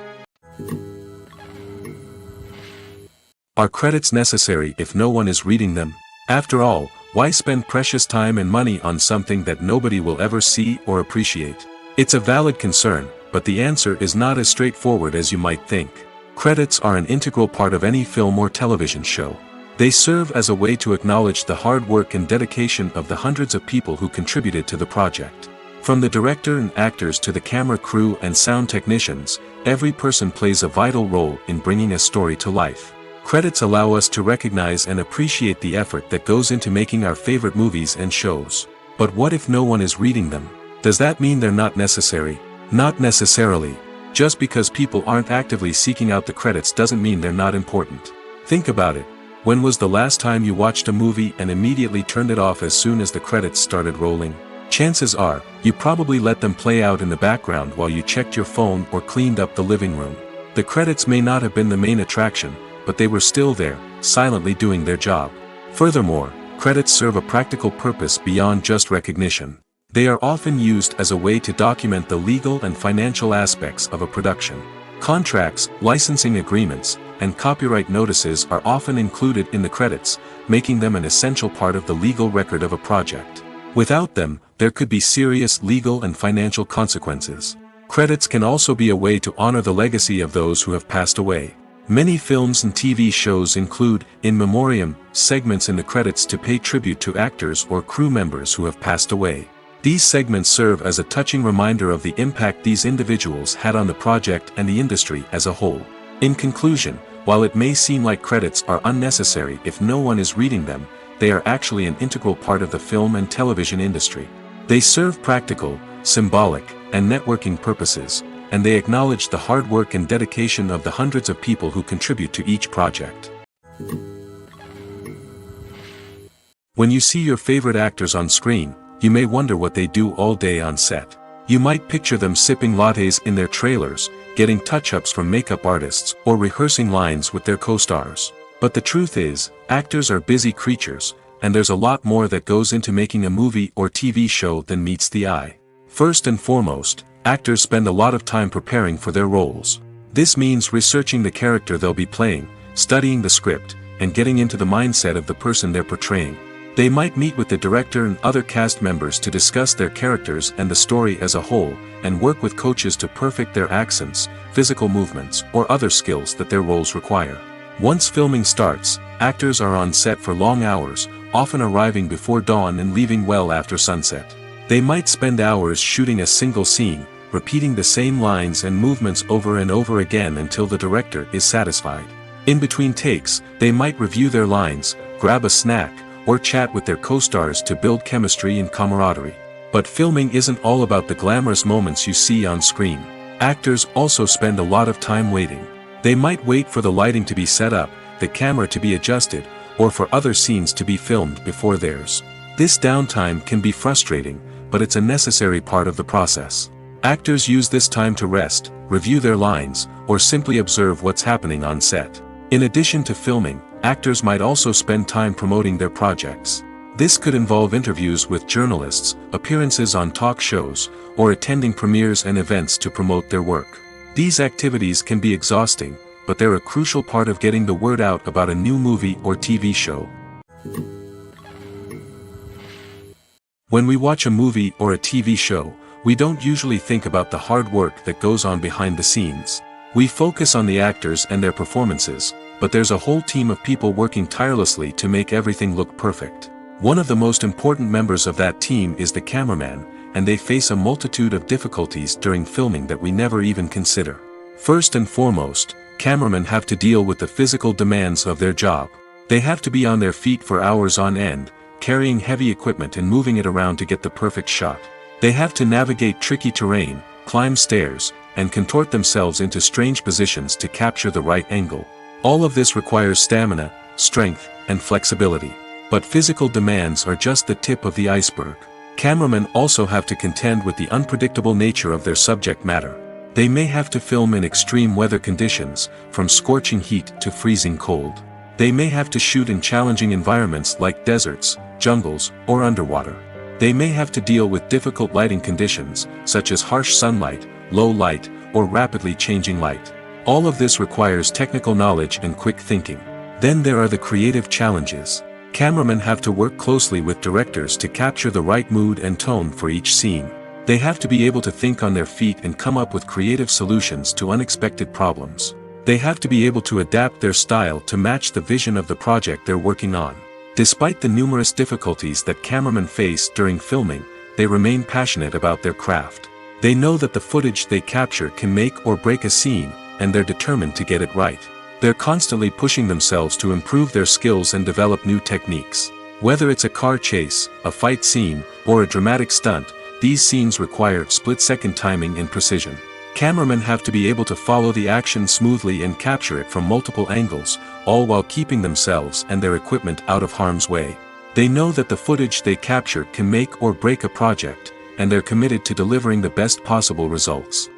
Are credits necessary if no one is reading them? After all, why spend precious time and money on something that nobody will ever see or appreciate? It's a valid concern, but the answer is not as straightforward as you might think. Credits are an integral part of any film or television show. They serve as a way to acknowledge the hard work and dedication of the hundreds of people who contributed to the project. From the director and actors to the camera crew and sound technicians, every person plays a vital role in bringing a story to life. Credits allow us to recognize and appreciate the effort that goes into making our favorite movies and shows. But what if no one is reading them? Does that mean they're not necessary? Not necessarily. Just because people aren't actively seeking out the credits doesn't mean they're not important. Think about it. When was the last time you watched a movie and immediately turned it off as soon as the credits started rolling? Chances are, you probably let them play out in the background while you checked your phone or cleaned up the living room. The credits may not have been the main attraction, but they were still there, silently doing their job. Furthermore, credits serve a practical purpose beyond just recognition. They are often used as a way to document the legal and financial aspects of a production. Contracts, licensing agreements, and copyright notices are often included in the credits, making them an essential part of the legal record of a project. Without them, there could be serious legal and financial consequences. Credits can also be a way to honor the legacy of those who have passed away. Many films and TV shows include, in memoriam, segments in the credits to pay tribute to actors or crew members who have passed away. These segments serve as a touching reminder of the impact these individuals had on the project and the industry as a whole. In conclusion, while it may seem like credits are unnecessary if no one is reading them, they are actually an integral part of the film and television industry. They serve practical, symbolic, and networking purposes, and they acknowledge the hard work and dedication of the hundreds of people who contribute to each project. When you see your favorite actors on screen, you may wonder what they do all day on set. You might picture them sipping lattes in their trailers, getting touch-ups from makeup artists, or rehearsing lines with their co-stars. But the truth is, actors are busy creatures, and there's a lot more that goes into making a movie or TV show than meets the eye. First and foremost, actors spend a lot of time preparing for their roles. This means researching the character they'll be playing, studying the script, and getting into the mindset of the person they're portraying. They might meet with the director and other cast members to discuss their characters and the story as a whole, and work with coaches to perfect their accents, physical movements, or other skills that their roles require. Once filming starts, actors are on set for long hours, often arriving before dawn and leaving well after sunset. They might spend hours shooting a single scene, repeating the same lines and movements over and over again until the director is satisfied. In between takes, they might review their lines, grab a snack, or chat with their co-stars to build chemistry and camaraderie. But filming isn't all about the glamorous moments you see on screen. Actors also spend a lot of time waiting. They might wait for the lighting to be set up, the camera to be adjusted, or for other scenes to be filmed before theirs. This downtime can be frustrating, but it's a necessary part of the process. Actors use this time to rest, review their lines, or simply observe what's happening on set. In addition to filming, actors might also spend time promoting their projects. This could involve interviews with journalists, appearances on talk shows, or attending premieres and events to promote their work. These activities can be exhausting, but they're a crucial part of getting the word out about a new movie or TV show. When we watch a movie or a TV show, we don't usually think about the hard work that goes on behind the scenes. We focus on the actors and their performances, but there's a whole team of people working tirelessly to make everything look perfect. One of the most important members of that team is the cameraman, and they face a multitude of difficulties during filming that we never even consider. First and foremost, cameramen have to deal with the physical demands of their job. They have to be on their feet for hours on end, carrying heavy equipment and moving it around to get the perfect shot. They have to navigate tricky terrain, climb stairs, and contort themselves into strange positions to capture the right angle. All of this requires stamina, strength, and flexibility. But physical demands are just the tip of the iceberg. Cameramen also have to contend with the unpredictable nature of their subject matter. They may have to film in extreme weather conditions, from scorching heat to freezing cold. They may have to shoot in challenging environments like deserts, jungles, or underwater. They may have to deal with difficult lighting conditions, such as harsh sunlight, low light, or rapidly changing light. All of this requires technical knowledge and quick thinking. Then there are the creative challenges. Cameramen have to work closely with directors to capture the right mood and tone for each scene. They have to be able to think on their feet and come up with creative solutions to unexpected problems. They have to be able to adapt their style to match the vision of the project they're working on. Despite the numerous difficulties that cameramen face during filming, they remain passionate about their craft. They know that the footage they capture can make or break a scene, and they're determined to get it right. They're constantly pushing themselves to improve their skills and develop new techniques. Whether it's a car chase, a fight scene, or a dramatic stunt, these scenes require split-second timing and precision. Cameramen have to be able to follow the action smoothly and capture it from multiple angles, all while keeping themselves and their equipment out of harm's way. They know that the footage they capture can make or break a project, and they're committed to delivering the best possible results.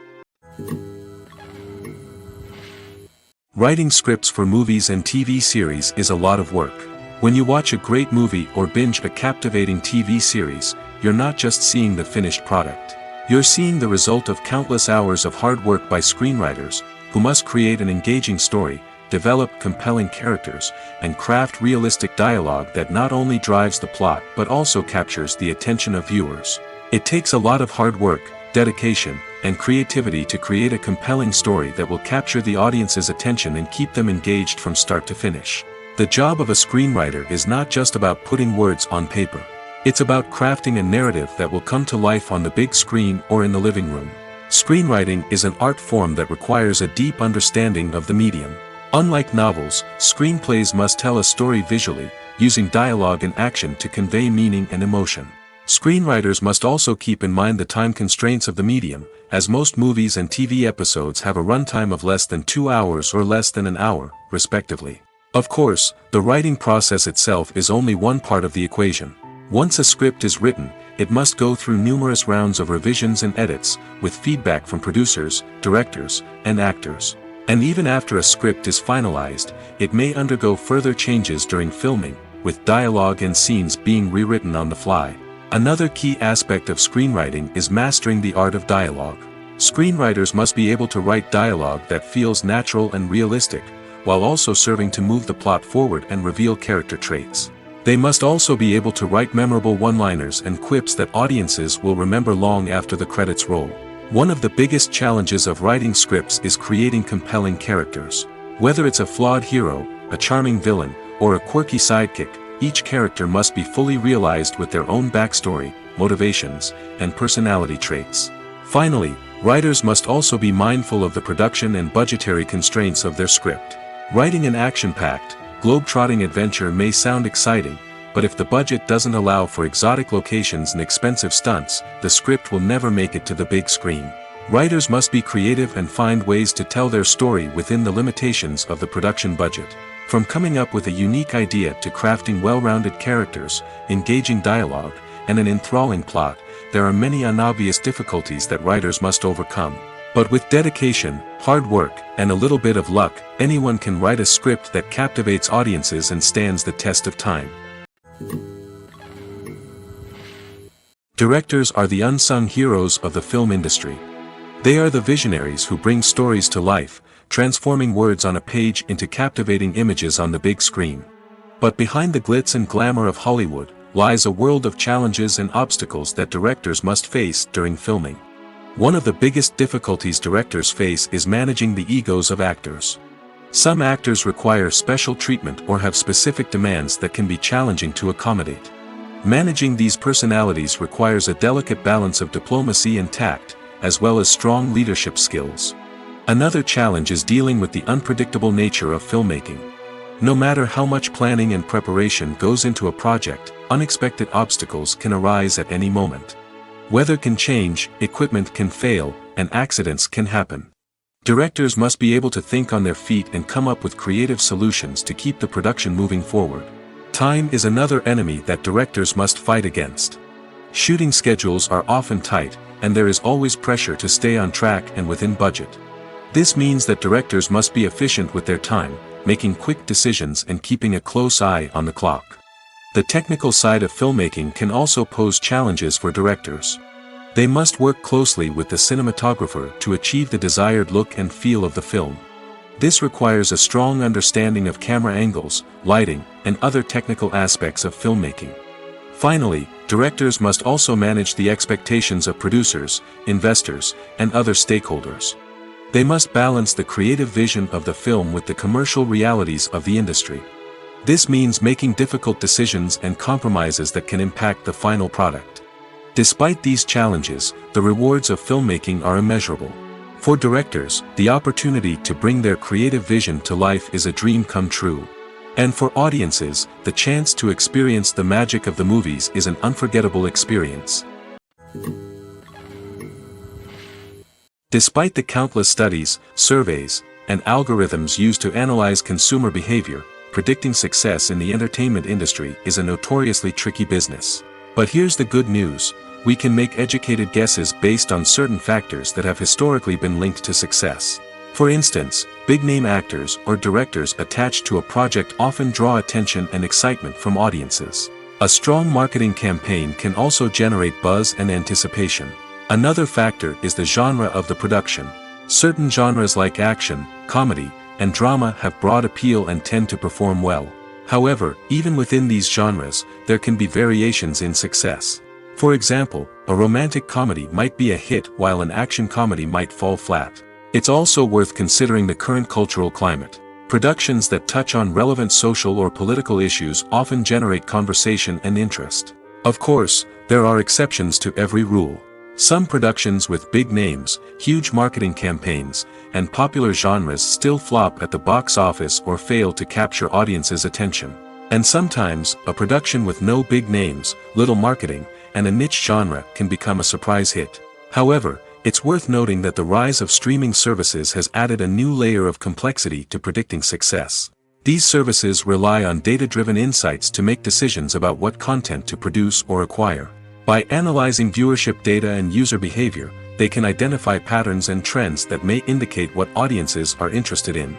Writing scripts for movies and TV series is a lot of work. When you watch a great movie or binge a captivating TV series, you're not just seeing the finished product. You're seeing the result of countless hours of hard work by screenwriters, who must create an engaging story, develop compelling characters, and craft realistic dialogue that not only drives the plot but also captures the attention of viewers. It takes a lot of hard work, dedication, and creativity to create a compelling story that will capture the audience's attention and keep them engaged from start to finish. The job of a screenwriter is not just about putting words on paper. It's about crafting a narrative that will come to life on the big screen or in the living room. Screenwriting is an art form that requires a deep understanding of the medium. Unlike novels, screenplays must tell a story visually, using dialogue and action to convey meaning and emotion. Screenwriters must also keep in mind the time constraints of the medium, as most movies and TV episodes have a runtime of less than 2 hours or less than an hour, respectively. Of course, the writing process itself is only one part of the equation. Once a script is written, it must go through numerous rounds of revisions and edits, with feedback from producers, directors, and actors. And even after a script is finalized, it may undergo further changes during filming, with dialogue and scenes being rewritten on the fly. Another key aspect of screenwriting is mastering the art of dialogue. Screenwriters must be able to write dialogue that feels natural and realistic, while also serving to move the plot forward and reveal character traits. They must also be able to write memorable one-liners and quips that audiences will remember long after the credits roll. One of the biggest challenges of writing scripts is creating compelling characters. Whether it's a flawed hero, a charming villain, or a quirky sidekick, each character must be fully realized with their own backstory, motivations, and personality traits. Finally, writers must also be mindful of the production and budgetary constraints of their script. Writing an action-packed, globe-trotting adventure may sound exciting, but if the budget doesn't allow for exotic locations and expensive stunts, the script will never make it to the big screen. Writers must be creative and find ways to tell their story within the limitations of the production budget. From coming up with a unique idea to crafting well-rounded characters, engaging dialogue, and an enthralling plot, there are many unobvious difficulties that writers must overcome. But with dedication, hard work, and a little bit of luck, anyone can write a script that captivates audiences and stands the test of time. Directors are the unsung heroes of the film industry. They are the visionaries who bring stories to life, transforming words on a page into captivating images on the big screen. But behind the glitz and glamour of Hollywood, lies a world of challenges and obstacles that directors must face during filming. One of the biggest difficulties directors face is managing the egos of actors. Some actors require special treatment or have specific demands that can be challenging to accommodate. Managing these personalities requires a delicate balance of diplomacy and tact, as well as strong leadership skills. Another challenge is dealing with the unpredictable nature of filmmaking. No matter how much planning and preparation goes into a project, unexpected obstacles can arise at any moment. Weather can change, equipment can fail, and accidents can happen. Directors must be able to think on their feet and come up with creative solutions to keep the production moving forward. Time is another enemy that directors must fight against. Shooting schedules are often tight, and there is always pressure to stay on track and within budget. This means that directors must be efficient with their time, making quick decisions and keeping a close eye on the clock. The technical side of filmmaking can also pose challenges for directors. They must work closely with the cinematographer to achieve the desired look and feel of the film. This requires a strong understanding of camera angles, lighting, and other technical aspects of filmmaking. Finally, directors must also manage the expectations of producers, investors, and other stakeholders. They must balance the creative vision of the film with the commercial realities of the industry. This means making difficult decisions and compromises that can impact the final product. Despite these challenges, the rewards of filmmaking are immeasurable. For directors, the opportunity to bring their creative vision to life is a dream come true. And for audiences, the chance to experience the magic of the movies is an unforgettable experience. Despite the countless studies, surveys, and algorithms used to analyze consumer behavior, predicting success in the entertainment industry is a notoriously tricky business. But here's the good news: we can make educated guesses based on certain factors that have historically been linked to success. For instance, big-name actors or directors attached to a project often draw attention and excitement from audiences. A strong marketing campaign can also generate buzz and anticipation. Another factor is the genre of the production. Certain genres like action, comedy, and drama have broad appeal and tend to perform well. However, even within these genres, there can be variations in success. For example, a romantic comedy might be a hit while an action comedy might fall flat. It's also worth considering the current cultural climate. Productions that touch on relevant social or political issues often generate conversation and interest. Of course, there are exceptions to every rule. Some productions with big names, huge marketing campaigns, and popular genres still flop at the box office or fail to capture audiences' attention. And sometimes, a production with no big names, little marketing, and a niche genre can become a surprise hit. However, it's worth noting that the rise of streaming services has added a new layer of complexity to predicting success. These services rely on data-driven insights to make decisions about what content to produce or acquire. By analyzing viewership data and user behavior, they can identify patterns and trends that may indicate what audiences are interested in.